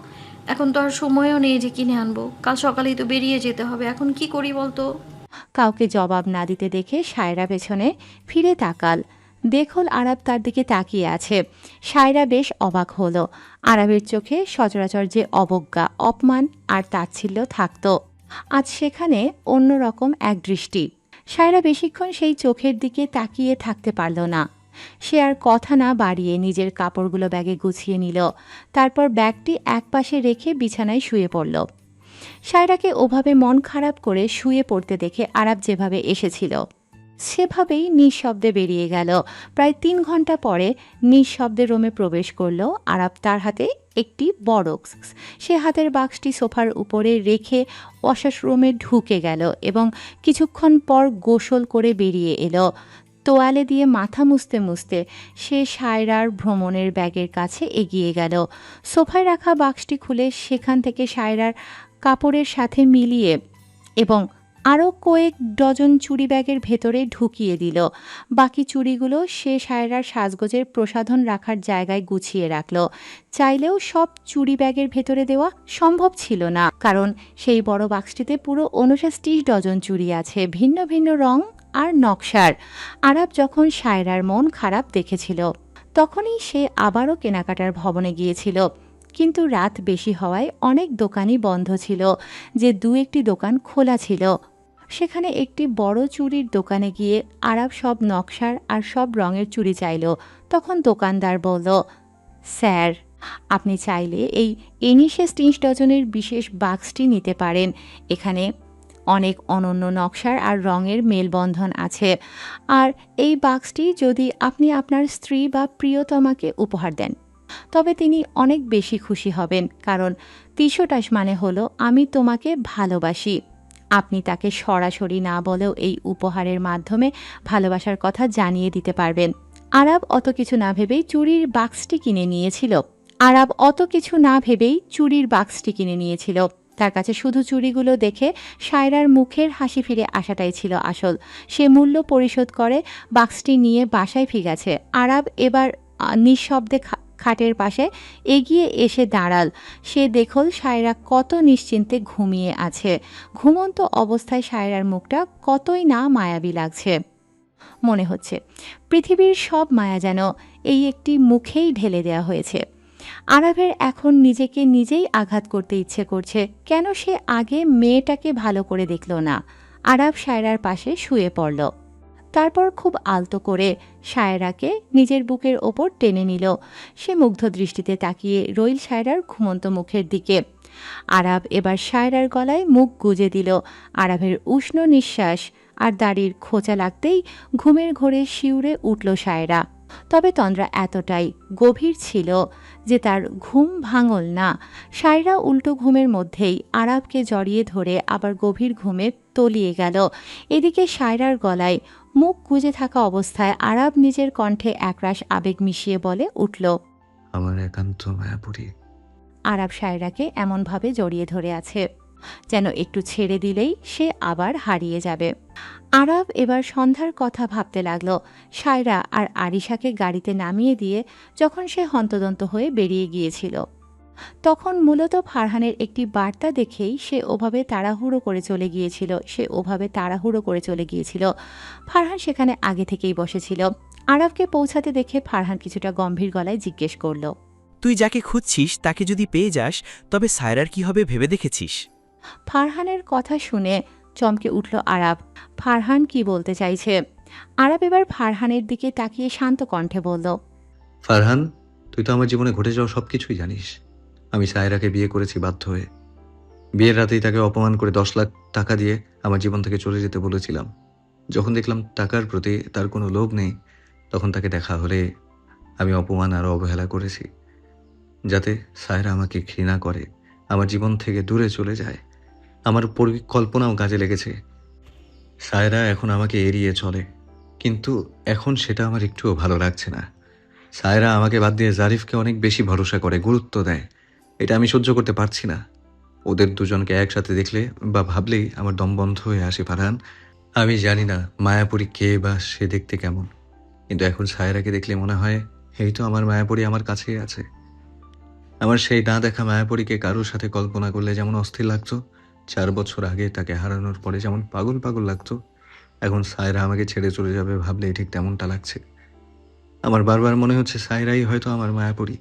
এখন তো আর সময়ও নেই যে কিনে আনবো। কাল সকালেই তো বেরিয়ে যেতে হবে। এখন কি করি বলতো? কাউকে জবাব না দিতে দেখে সায়রা পেছনে ফিরে তাকাল। দেখল আরাব তার দিকে তাকিয়ে আছে। সায়রা বেশ অবাক হলো। আরাবের চোখে সচরাচর যে অবজ্ঞা, অপমান আর তাচ্ছিল্য থাকত, আজ সেখানে অন্যরকম এক দৃষ্টি। সায়রা বেশিক্ষণ সেই চোখের দিকে তাকিয়ে থাকতে পারল না। সে আর কথা না বাড়িয়ে নিজের কাপড়গুলো ব্যাগে গুছিয়ে নিল। তারপর ব্যাগটি একপাশে রেখে বিছানায় শুয়ে পড়ল। সায়রাকে ওভাবে মন খারাপ করে শুয়ে পড়তে দেখে আরাব যেভাবে এসেছিল সেভাবেই নিঃশব্দে বেরিয়ে গেল। প্রায় ৩ ঘন্টা পরে নিঃশব্দে রুমে প্রবেশ করল আরাব। তার হাতে একটি বক্স। সে হাতের বাক্সটি সোফার উপরে রেখে ওয়াশরুমে ঢুকে গেল এবং কিছুক্ষণ পর গোসল করে বেরিয়ে এলো। তোয়ালে দিয়ে মাথা মুছতে মুছতে সে সায়রার ভ্রমণের ব্যাগের কাছে এগিয়ে গেল। সোফায় রাখা বাক্সটি খুলে সেখান থেকে সায়রার কাপড়ের সাথে মিলিয়ে এবং আরও কয়েক ডজন চুড়ি ব্যাগের ভেতরে ঢুকিয়ে দিল। বাকি চুড়িগুলো সে সায়রার সাজগোজের প্রসাধন রাখার জায়গায় গুছিয়ে রাখল। চাইলেও সব চুড়ি ব্যাগের ভেতরে দেওয়া সম্ভব ছিল না, কারণ সেই বড় বাক্সটিতে পুরো 59 ডজন চুড়ি আছে, ভিন্ন ভিন্ন রং আর নকশার। আরাব যখন সায়রার মন খারাপ দেখেছিল তখনই সে আবারও কেনাকাটার ভবনে গিয়েছিল, কিন্তু রাত বেশি হওয়ায় অনেক দোকানই বন্ধ ছিল, যে 2-1টি দোকান খোলা ছিল। সেখানে একটি বড় চুড়ির দোকানে গিয়ে আরাব সব নকশার আর সব রঙের চুড়ি চাইল। তখন দোকানদার বলল, স্যার, আপনি চাইলে এই 29 ডজনের বিশেষ বাক্সটি নিতে পারেন। এখানে অনেক অনন্য নকশার আর রঙের মেলবন্ধন আছে, আর এই বাক্সটি যদি আপনি আপনার স্ত্রী বা প্রিয়তমাকে উপহার দেন তবে তিনি অনেক বেশি খুশি হবেন, কারণ ৩০০ মানে হলো আমি তোমাকে ভালোবাসি। আপনি তাকে সরাসরি না বলেও এই উপহারের মাধ্যমে ভালোবাসার কথা জানিয়ে দিতে পারবেন। আরাব অত কিছু না ভেবেই চুড়ির বাক্সটি কিনে নিয়েছিল। তার কাছে শুধু চুড়িগুলো দেখে সায়রার মুখের হাসি ফিরে আসাটাই ছিল আসল। সে মূল্য পরিশোধ করে বাক্সটি নিয়ে বাসায় ফিরেছে। আরাব এবার নিঃশব্দে খাটের পাশে এগিয়ে এসে দাঁড়াল। সে দেখল সায়রা কত নিশ্চিন্তে ঘুমিয়ে আছে। ঘুমন্ত অবস্থায় সায়রার মুখটা কতই না মায়াবী লাগছে। মনে হচ্ছে পৃথিবীর সব মায়া যেন এই একটি মুখেই ঢেলে দেওয়া হয়েছে। আরাবের এখন নিজেকে নিজেই আঘাত করতে ইচ্ছে করছে। কেন সে আগে মেয়েটাকে ভালো করে দেখল না? আরাব সায়রার পাশে শুয়ে পড়ল। তারপর খুব আলতো করে সায়রাকে নিজের বুকের ওপর টেনে নিল। সে মুগ্ধ দৃষ্টিতে তাকিয়ে রইল সায়রার ঘুমন্ত মুখের দিকে। আরাব এবার সায়রার গলায় মুখ গুজে দিল। আরাবের উষ্ণ নিঃশ্বাস আর দাড়ির খোঁচা লাগতেই ঘুমের ঘোরে শিউরে উঠল সায়রা। তবে তন্দ্রা এতটাই গভীর ছিল যে তার ঘুম ভাঙল না। সায়রা উল্টো ঘুমের মধ্যেই আরাবকে জড়িয়ে ধরে আবার গভীর ঘুমে তলিয়ে গেল। এদিকে সায়রার গলায় মুখ গুজে থাকা অবস্থায় আরাব নিজের কণ্ঠে একরাশ আবেগ মিশিয়ে বলে উঠল, আমার একান্ত মায়াপুরী। আরাব সায়রাকে এমনভাবে জড়িয়ে ধরে আছে যেন একটু ছেড়ে দিলেই সে আবার হারিয়ে যাবে। আরাব এবার সন্ধ্যার কথা ভাবতে লাগলো। সায়রা আর আরিশাকে গাড়িতে নামিয়ে দিয়ে যখন সে হন্তদন্ত হয়ে বেরিয়ে গিয়েছিল, তখন মূলত ফারহানের একটি বার্তা দেখেই সে ওভাবে তাড়াহুড়ো করে চলে গিয়েছিল। ফারহান সেখানে আগে থেকেই বসেছিল। আরাবকে পৌঁছাতে দেখে ফারহান কিছুটা গম্ভীর গলায় জিজ্ঞেস করল, তুই যাকে খুঁজছিস তাকে যদি পেয়ে যাস তবে সায়রার কি হবে ভেবে দেখেছিস? ফারহানের কথা শুনে চমকে উঠল আরাব। ফারহান কি বলতে চাইছে? আরাব এবার ফারহানের দিকে তাকিয়ে শান্ত কণ্ঠে বলল, ফারহান, তুই তো আমার জীবনে ঘটে যাওয়া সবকিছুই জানিস। আমি সায়রাকে বিয়ে করেছি বাধ্য হয়ে। বিয়ের রাতেই তাকে অপমান করে 10 লাখ টাকা দিয়ে আমার জীবন থেকে চলে যেতে বলেছিলাম। যখন দেখলাম টাকার প্রতি তার কোনো লোভ নেই, তখন তাকে দেখা হলে আমি অপমান আর অবহেলা করেছি, যাতে সায়রা আমাকে ঘৃণা করে, আমার জীবন থেকে দূরে চলে যায়। আমার পরিকল্পনাও কাজে লেগেছে। সায়রা এখন আমাকে এড়িয়ে চলে, কিন্তু এখন সেটা আমার একটুও ভালো লাগছে না। সায়রা আমাকে বাদ দিয়ে জারিফকে অনেক বেশি ভরসা করে, গুরুত্ব দেয়। এটা আমি সহ্য করতে পারছি না। ওদের দুজনকে একসাথে দেখলে বা ভাবলেই আমার দম বন্ধ হয়ে আসে। ফারহান, আমি জানি না মায়াপুরী কে বা সে দেখতে কেমন, কিন্তু এখন সায়রাকে দেখলে মনে হয় এই তো আমার মায়াপুরী আমার কাছেই আছে। আমার সেই না দেখা মায়াপুরীকে কারোর সাথে কল্পনা করলে যেমন অস্থির লাগতো, 4 বছর আগে তাকে হারানোর পরে যেমন পাগল পাগল লাগতো, এখন সায়রা আমাকে ছেড়ে চলে যাবে ভাবলেই ঠিক তেমনটা লাগছে। আমার বারবার মনে হচ্ছে সায়রাই হয়তো আমার মায়াপুরী,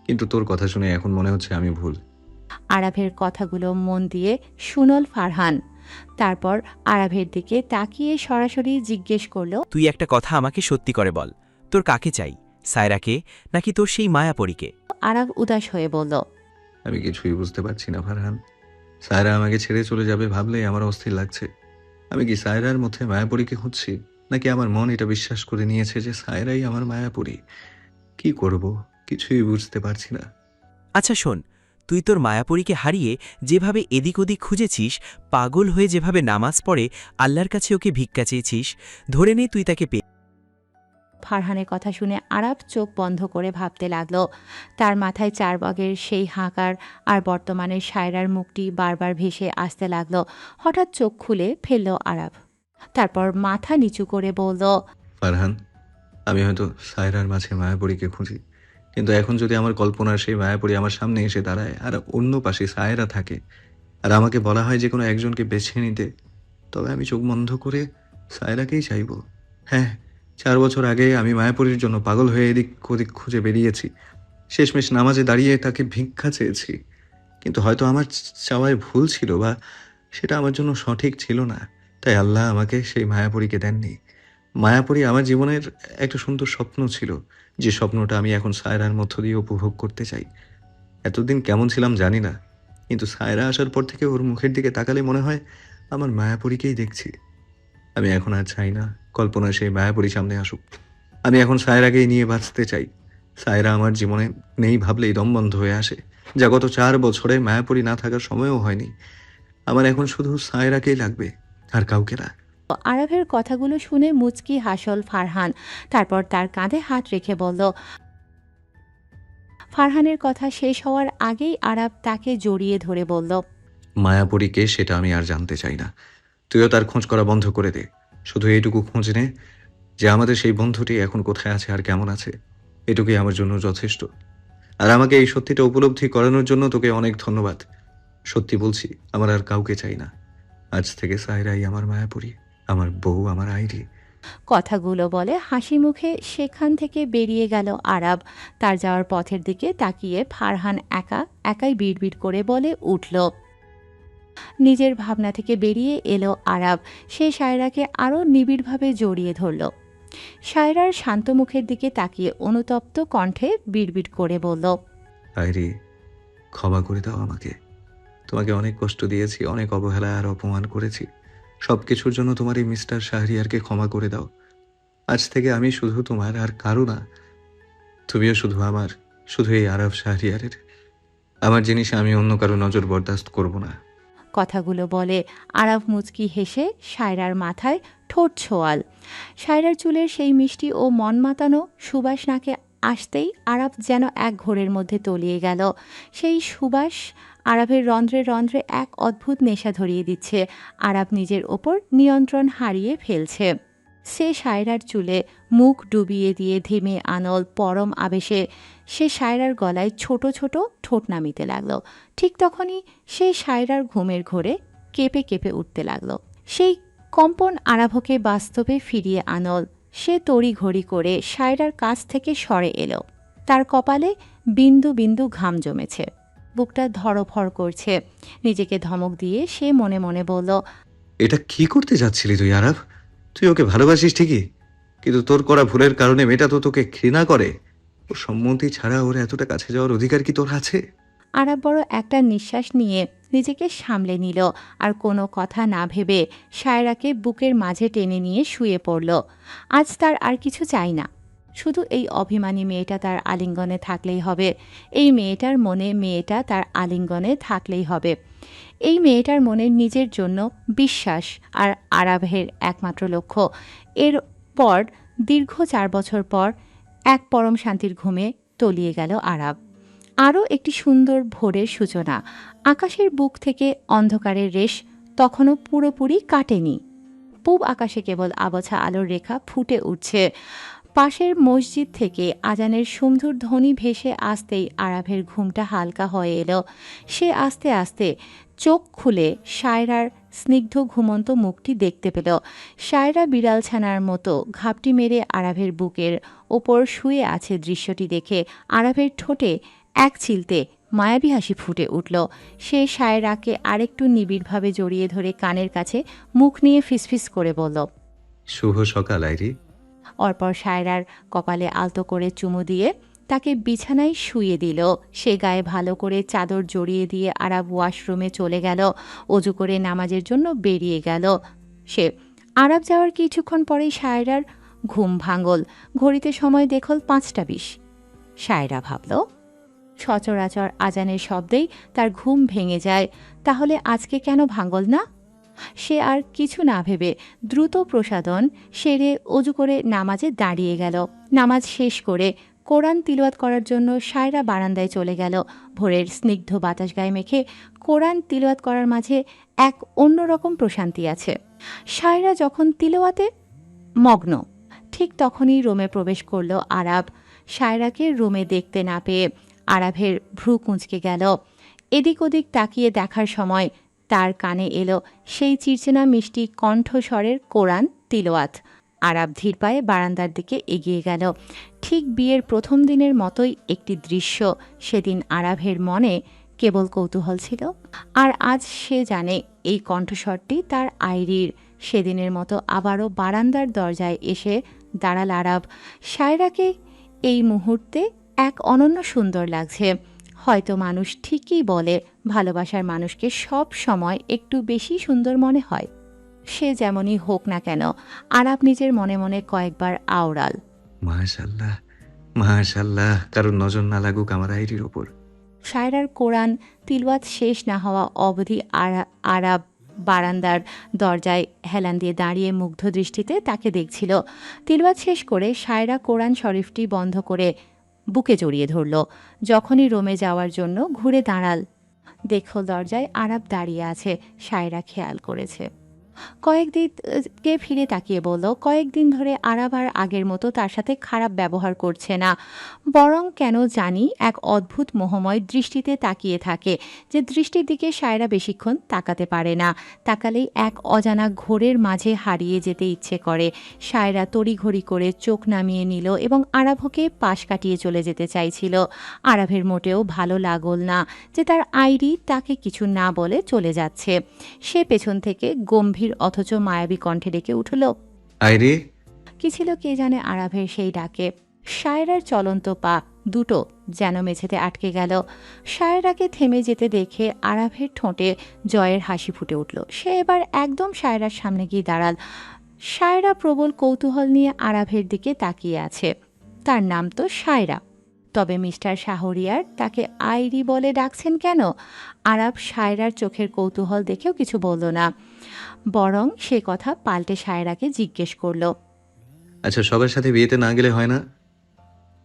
কিন্তু তোর কথা শুনে এখন মনে হচ্ছে আমি ভুল। আরাবের কথাগুলো মন দিয়ে শুনল ফারহান। তারপর আরাবের দিকে তাকিয়ে সরাসরি জিজ্ঞেস করল, তুই একটা কথা আমাকে সত্যি করে বল, তোর কাকে চাই, সায়রাকে নাকি তোর সেই মায়াপরীকে? আরাব উদাস হয়ে বলল, আমি কিছুই বুঝতে পারছি না ফারহান। সায়রা আমাকে ছেড়ে চলে যাবে ভাবলেই আমার অস্থির লাগছে। আমি কি সায়রার মধ্যে মায়াপরীকে খুঁজছি, নাকি আমার মন এটা বিশ্বাস করে নিয়েছে যে সায়রাই আমার মায়াপরী? কি করব কিছুই বুঝতে পারছি না। আচ্ছা শোন, তুই তোর মায়াপরীকে হারিয়ে যেভাবে এদিক ওদিক খুঁজেছিস, পাগল হয়ে যেভাবে নামাজ পড়ে আল্লাহর কাছে ওকে ভিক্ষা চেয়েছিস, ধরে নে তুই তাকে পেয়ে। ফারহানের কথা শুনে আরাফ চোখ বন্ধ করে ভাবতে লাগলো। তার মাথায় চারবাগের সেই হাঁকার আর বর্তমানে সায়রার মুখটি বারবার ভেসে আসতে লাগলো। হঠাৎ চোখ খুলে ফেলল আরাফ। তারপর মাথা নিচু করে বলল, ফারহান, আমি হয়তো সায়রার মাঝে মায়াপরীকে খুঁজি, কিন্তু এখন যদি আমার কল্পনার সেই মায়াপরী আমার সামনে এসে দাঁড়ায় আর অন্য পাশে সায়রা থাকে, আর আমাকে বলা হয় যে কোনো একজনকে বেছে নিতে, তবে আমি চোখ বন্ধ করে সায়রাকেই চাইব। হ্যাঁ, 4 বছর আগে আমি মায়াপরীর জন্য পাগল হয়ে এদিক ওদিক খুঁজে বেরিয়েছি। শেষমেশ নামাজে দাঁড়িয়ে তাকে ভিক্ষা চেয়েছি, কিন্তু হয়তো আমার চাওয়ায় ভুল ছিল, বা সেটা আমার জন্য সঠিক ছিল না। তাই আল্লাহ আমাকে সেই মায়াপরীকে দেননি। মায়াপরী আমার জীবনের একটা সুন্দর স্বপ্ন ছিল, যে স্বপ্নটা আমি এখন সায়রার মধ্য দিয়ে উপভোগ করতে চাই। এতদিন কেমন ছিলাম জানি না, কিন্তু সায়রা আসার পর থেকে ওর মুখের দিকে তাকালে মনে হয় আমার মায়াপরীকেই দেখছি। আমি এখন আর চাই না কল্পনায় সেই মায়াপরী সামনে আসুক। আমি এখন সায়রাকেই নিয়ে বাঁচতে চাই। সায়রা আমার জীবনে নেই ভাবলেই দম বন্ধ হয়ে আসে, যা গত 4 বছরে মায়াপরী না থাকার সময়ও হয়নি। আমার এখন শুধু সায়রাকেই লাগবে, আর কাউকে না। আরাফের কথাগুলো শুনে মুচকি হাসল ফারহান। তারপর তার কাঁধে হাত রেখে বলল। ফারহানের কথা শেষ হওয়ার আগেই আরাফ তাকে জড়িয়ে ধরে বলল, মায়াপরীকে সেটা আমি আর জানতে চাই না। তুইও তার খোঁজ করা বন্ধ করে দে। শুধু এইটুকু খোঁজ নে যে আমাদের সেই বন্ধুটি এখন কোথায় আছে আর কেমন আছে। এটুকুই আমার জন্য যথেষ্ট। আর আমাকে এই সত্যিটা উপলব্ধি করানোর জন্য তোকে অনেক ধন্যবাদ। সত্যি বলছি, আমার আর কাউকে চাই না। আজ থেকে সায়রাই আমার মায়াপরী, আমার বউ, আমার আইরি। কথাগুলো বলে হাসি মুখে সেখান থেকে বেরিয়ে গেল আরাব। তার যাওয়ার পথের দিকে তাকিয়ে ফারহান একাই বিড়বিড় করে বলে উঠল। নিজের ভাবনা থেকে বেরিয়ে এলো আরাব। সে সায়রাকে আরও নিবিড়ভাবে জড়িয়ে ধরল। সায়রার শান্ত মুখের দিকে তাকিয়ে অনুতপ্ত কণ্ঠে বিড়বিড় করে বলল, আইরি, ক্ষমা করে দাও আমাকে। তোমাকে অনেক কষ্ট দিয়েছি, অনেক অবহেলা আর অপমান করেছি। সব কিছুর জন্য তোমার এই মিস্টার শাহরিয়ারকে ক্ষমা করে দাও। আজ থেকে আমি শুধু তোমার, আর কারো না। তুমিও শুধু আমার, শুধু এই আরব শাহরিয়ারের। আমার জিনিস আমি অন্য কারো নজর বরদাস্ত করব না। কথাগুলো বলে আরাফ মুচকি হেসে সায়রার মাথায় ঠোঁট ছোঁয়াল। সায়রার চুলের সেই মিষ্টি ও মন মাতানো সুবাস নাকে আসতেই আরাফ যেন এক ঘোরের মধ্যে তলিয়ে গেল। সেই সুবাস আরাফের রন্ধ্রে রন্ধ্রে এক অদ্ভুত নেশা ধরিয়ে দিচ্ছে। আরাফ নিজের ওপর নিয়ন্ত্রণ হারিয়ে ফেলছে। সে সায়রার চুলে মুখ ডুবিয়ে দিয়ে ধিমে আনল পরম আবেশে সে সায়রার গলায় ছোট ছোট ঠোঁট নামিতে লাগলো। ঠিক তখনই সে সায়রার ঘুমের ঘোরে কেঁপে কেঁপে উঠতে লাগলো। সেই কম্পন আরাভকে বাস্তবে ফিরিয়ে আনল। সে তড়িঘড়ি করে সায়রার কাছ থেকে সরে এলো। তার কপালে বিন্দু বিন্দু ঘাম জমেছে, বুকটা ধড়ফড় করছে। নিজেকে ধমক দিয়ে সে মনে মনে বলল, এটা কি করতে যাচ্ছিলি তুই আরব? তুই ওকে ভালোবাসিস ঠিকই, কিন্তু তোর করা ভুলের কারণে মেয়েটা তো তোকে ঘৃণা করে। ওর সম্মতি ছাড়া ওর এতটা কাছে যাওয়ার অধিকার কি তোর আছে? আরাব বড় একটা নিঃশ্বাস নিয়ে নিজেকে সামলে নিল, আর কোনো কথা না ভেবে সায়রাকে বুকের মাঝে টেনে নিয়ে শুয়ে পড়ল। আজ তার আর কিছু চাই না, শুধু এই অভিমানী মেয়েটা তার আলিঙ্গনে থাকলেই হবে। এই মেয়েটার মনে মেয়েটা তার আলিঙ্গনে থাকলেই হবে। এই মেয়েটার মনে নিজের জন্য বিশ্বাস আর আরাবের একমাত্র লক্ষ্য। এরপর দীর্ঘ 4 বছর পর এক পরম শান্তির ঘুমে তলিয়ে গেল আরাব। আরও একটি সুন্দর ভোরের সূচনা। আকাশের বুক থেকে অন্ধকারের রেশ তখনও পুরোপুরি কাটেনি। পূব আকাশে কেবল আবছা আলোর রেখা ফুটে উঠছে। পাশের মসজিদ থেকে আজানের সুমধুর ধ্বনি ভেসে আসতেই আরাফের ঘুমটা হালকা হয়ে এলো। সে আস্তে আস্তে চোখ খুলে সায়রার স্নিগ্ধ ঘুমন্ত মুখটি দেখতে পেল। সায়রা বিড়ালছানার মতো ঘাপটি মেরে আরাফের বুকের ওপর শুয়ে আছে। দৃশ্যটি দেখে আরাফের ঠোঁটে এক চিলতে মায়াবী হাসি ফুটে উঠল। সে সায়রাকে আরেকটু নিবিড়ভাবে জড়িয়ে ধরে কানের কাছে মুখ নিয়ে ফিসফিস করে বলল, শুভ সকাল আইরি। অরপর সায়রার কপালে আলতো করে চুমু দিয়ে তাকে বিছানায় শুইয়ে দিল। সে গায়ে ভালো করে চাদর জড়িয়ে দিয়ে আরাব ওয়াশরুমে চলে গেল। অজু করে নামাজের জন্য বেরিয়ে গেল সে। আরাব যাওয়ার কিছুক্ষণ পরেই সায়রার ঘুম ভাঙল। ঘড়িতে সময় দেখল 5টা 20। সায়রা ভাবল, সচরাচর আজানের শব্দেই তার ঘুম ভেঙে যায়, তাহলে আজকে কেন ভাঙল না? সে আর কিছু না ভেবে দ্রুত প্রসাদন সেরে অজু করে নামাজে দাঁড়িয়ে গেল। নামাজ শেষ করে কোরআন তিলাওয়াত করার জন্য সায়রা বারান্দায় চলে গেল। ভোরের স্নিগ্ধ বাতাস গায়ে মেখে কোরআন তিলাওয়াত করার মাঝে এক অন্যরকম প্রশান্তি আছে। সায়রা যখন তিলাওয়াতে মগ্ন, ঠিক তখনই রুমে প্রবেশ করল আরাব। সায়রাকে রুমে দেখতে না পেয়ে আরাবের ভ্রু কুঁচকে গেল। এদিক ওদিক তাকিয়ে দেখার সময় তার কানে এলো সেই চিরচেনা মিষ্টি কণ্ঠস্বরের কোরআন তিলাওয়াত। আরাব ধীর পায়ে বারান্দার দিকে এগিয়ে গেল। ঠিক বিয়ের প্রথম দিনের মতোই একটি দৃশ্য। সেদিন আরাবের মনে কেবল কৌতূহল ছিল, আর আজ সে জানে এই কণ্ঠস্বরটি তার আইরির। সেদিনের মতো আবারও বারান্দার দরজায় এসে দাঁড়াল আরাব। সায়রাকে এই মুহূর্তে এক অনন্য সুন্দর লাগছে। হয়তো মানুষ ঠিকই বলে, ভালোবাসার মানুষকে সব সময় একটু বেশি সুন্দর মনে হয়। সে যেমনই হোক না কেন, আরাব নিজের মনে মনে কয়েকবার আওড়াল, মাশাল্লাহ মাশাল্লাহ, কারোর নজর না লাগুক আমার আইরির ওপর। সায়রার কোরআন তিলওয়াত শেষ না হওয়া অবধি আরাব বারান্দার দরজায় হেলান দিয়ে দাঁড়িয়ে মুগ্ধ দৃষ্টিতে তাকে দেখছিল। তিলওয়াত শেষ করে সায়রা কোরআন শরীফটি বন্ধ করে বুকে জড়িয়ে ধরল। যখনই রুমে যাওয়ার জন্য ঘুরে দাঁড়াল, দেখল দরজায় আরাব দাঁড়িয়ে আছে। সায়রা খেয়াল করেছে। কয়েকদিনকে ফিরে তাকিয়ে বলল, কয়েকদিন ধরে আরাব আর আগের মতো তার সাথে খারাপ ব্যবহার করছে না, বরং কেন জানি এক অদ্ভুত মোহময় দৃষ্টিতে তাকিয়ে থাকে, যে দৃষ্টির দিকে সায়রা বেশিক্ষণ তাকাতে পারে না। তাকালেই এক অজানা ঘোরের মাঝে হারিয়ে যেতে ইচ্ছে করে। সায়রা তড়িঘড়ি করে চোখ নামিয়ে নিল এবং আরাবকে পাশ কাটিয়ে চলে যেতে চাইছিল। আরাবের মোটেও ভালো লাগল না যে তার আইরি তাকে কিছু না বলে চলে যাচ্ছে। সে পেছন থেকে গম্ভীর অথচ মায়াবী কণ্ঠে ডেকে উঠল, আইরি। কি ছিল কে জানে আরাবের সেই ডাকে। সায়রার চলন্ত পা দুটো যেন মেঝেতে আটকে গেল। সায়রাকে থেমে যেতে দেখে আরাবের ঠোঁটে জয়ের হাসি ফুটে উঠল। সে এবার একদম সায়রার সামনে গিয়ে দাঁড়াল। সায়রা প্রবল কৌতূহল নিয়ে আরাবের দিকে তাকিয়ে আছে। তার নাম তো সায়রা, তবে মিস্টার শাহরিয়ার তাকে আইরি বলে ডাকছেন কেন? আরাব সায়রার চোখের কৌতূহল দেখেও কিছু বলল না, বরং সে কথা পাল্টে সায়রাকে জিজ্ঞেস করল, আচ্ছা, সবার সাথে বিয়েতে না গেলে হয় না?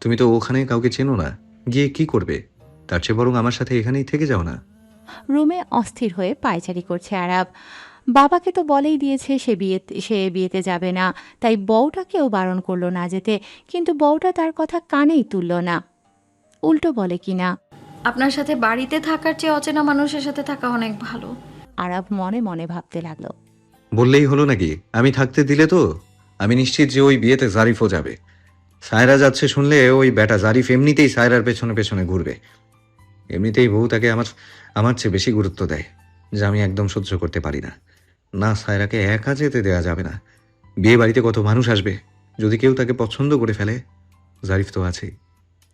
তুমি তো ওখানে কাউকে চেনো না, গিয়ে কি করবে? তার চেয়ে বরং আমার সাথে এখানেই থেকে যাও না। রুমে অস্থির হয়ে পায়চারি করছে আরাব। বাবাকে তো বলেই দিয়েছে সে বিয়েতে যাবে না, তাই বউটাকেও বারণ করলো না যেতে, কিন্তু বউটা তার কথা কানেই তুলল না। উল্টো বলে কিনা, আপনার সাথে বাড়িতে থাকার চেয়ে অচেনা মানুষের সাথে থাকা অনেক ভালো। আরাব মনে মনে ভাবতে লাগলো। বললেই হলো নাকি? আমি থাকতে দিলে তো আমি নিশ্চিত যে ওই বিয়েতে জারিফও যাবে। সায়রা যাচ্ছে শুনলে ওই বেটা জারিফ এমনিতেই সায়রার পেছনে পেছনে ঘুরবে। এমনিতেই বউ তাকে আমার চেয়ে বেশি গুরুত্ব দেয়, যা আমি একদম সহ্য করতে পারি না। না, সায়রাকে একা যেতে দেওয়া যাবে না। বিয়ে বাড়িতে কত মানুষ আসবে, যদি কেউ তাকে পছন্দ করে ফেলে। জারিফ তো আছেই,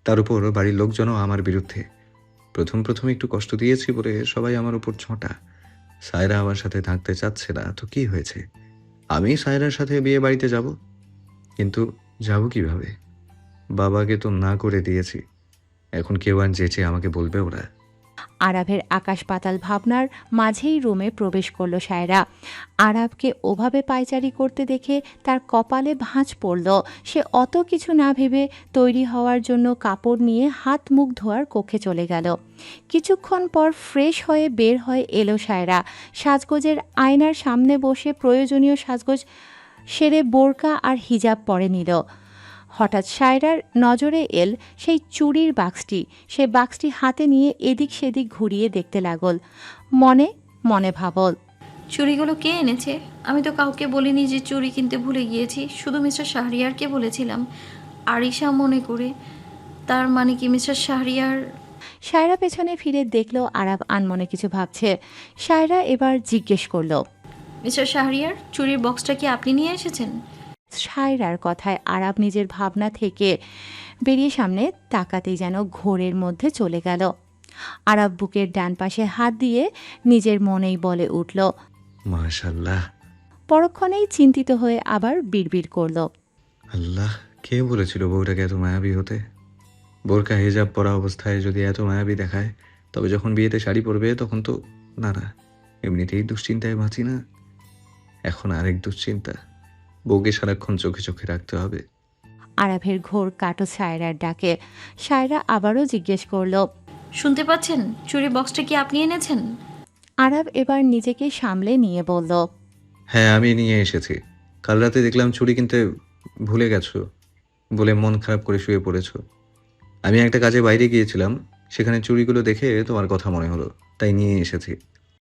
তার উপর বাড়ির লোকজনও আমার বিরুদ্ধে। প্রথম একটু কষ্ট দিয়েছি বলে সবাই আমার উপর ছোঁটা। সায়রা আমার সাথে থাকতে চাচ্ছে না তো কি হয়েছে? আমি সায়রার সাথে বিয়ে বাড়িতে যাব, কিন্তু যাব কিভাবে? বাবাকে তো না করে দিয়েছি, এখন কেউ আর যেচে আমাকে বলবে ওরা। আরাবের আকাশ পাতাল ভাবনার মাঝেই রুমে প্রবেশ করল সায়রা। আরাবকে ওভাবে পায়চারি করতে দেখে তার কপালে ভাঁজ পড়ল। সে অত কিছু না ভেবে তৈরি হওয়ার জন্য কাপড় নিয়ে হাত মুখ ধোয়ার কক্ষে চলে গেল। কিছুক্ষণ পর ফ্রেশ হয়ে বের হয়ে এলো সায়রা। সাজগোজের আয়নার সামনে বসে প্রয়োজনীয় সাজগোজ সেরে বোরকা আর হিজাব পরে নিল। হঠাৎ সায়রার নজরে এল সেই চুড়ির বাক্সটি। সে বাক্সটি হাতে নিয়ে এদিক সেদিক ঘুরিয়ে দেখতে লাগল। মনে মনে ভাবল, চুড়িগুলো কে এনেছে? আমি তো কাউকে বলিনি যে চুড়ি কিনতে ভুলে গিয়েছি, শুধু মিস্টার শাহরিয়ারকে বলেছিলাম আরিশা মনে করে। তার মানে কি মিস্টার শাহরিয়ার? সায়রা পেছনে ফিরে দেখল আরাব আনমনে কিছু ভাবছে। সায়রা এবার জিজ্ঞেস করল, মিস্টার শাহরিয়ার, চুড়ির বক্সটা কি আপনি নিয়ে এসেছেন? সায়রার কথায় আরাব নিজের ভাবনা থেকে বেরিয়ে সামনে তাকাতেই যেন ঘোরের মধ্যে চলে গেল। আরাব বুকের ডান পাশে হাত দিয়ে নিজের মনেই বলে উঠল। মাশাল্লাহ। পরক্ষণেই চিন্তিত হয়ে আবার বিড়বিড় করল। আল্লাহ, কে বলেছিল বউটাকে এত মায়াবী হতে? বোরকা হিজাব পরা অবস্থায় যদি এত মায়াবী দেখায়, তবে যখন বিয়েতে শাড়ি পরবে তখন তো না না, এমনিতেই দুশ্চিন্তায় বাঁচি না, এখন আরেক দুশ্চিন্তা, বউকে সারাক্ষণ চোখে চোখে রাখতে হবে। আরাফের ঘোর কাটো সায়রার ডাকে। সায়রা আবারও জিজ্ঞেস করল। শুনতে পাচ্ছেন? চুরি বক্সটা কি আপনি এনেছেন? আরাব এবার নিজেকে সামলে নিয়ে বলল। হ্যাঁ, আমি নিয়ে এসেছি। কাল রাতে দেখলাম চুড়ি কিনতে ভুলে গেছো বলে মন খারাপ করে শুয়ে পড়েছো। আমি একটা কাজে বাইরে গিয়েছিলাম, সেখানে চুড়িগুলো দেখে তোমার কথা মনে হলো, তাই নিয়ে এসেছি।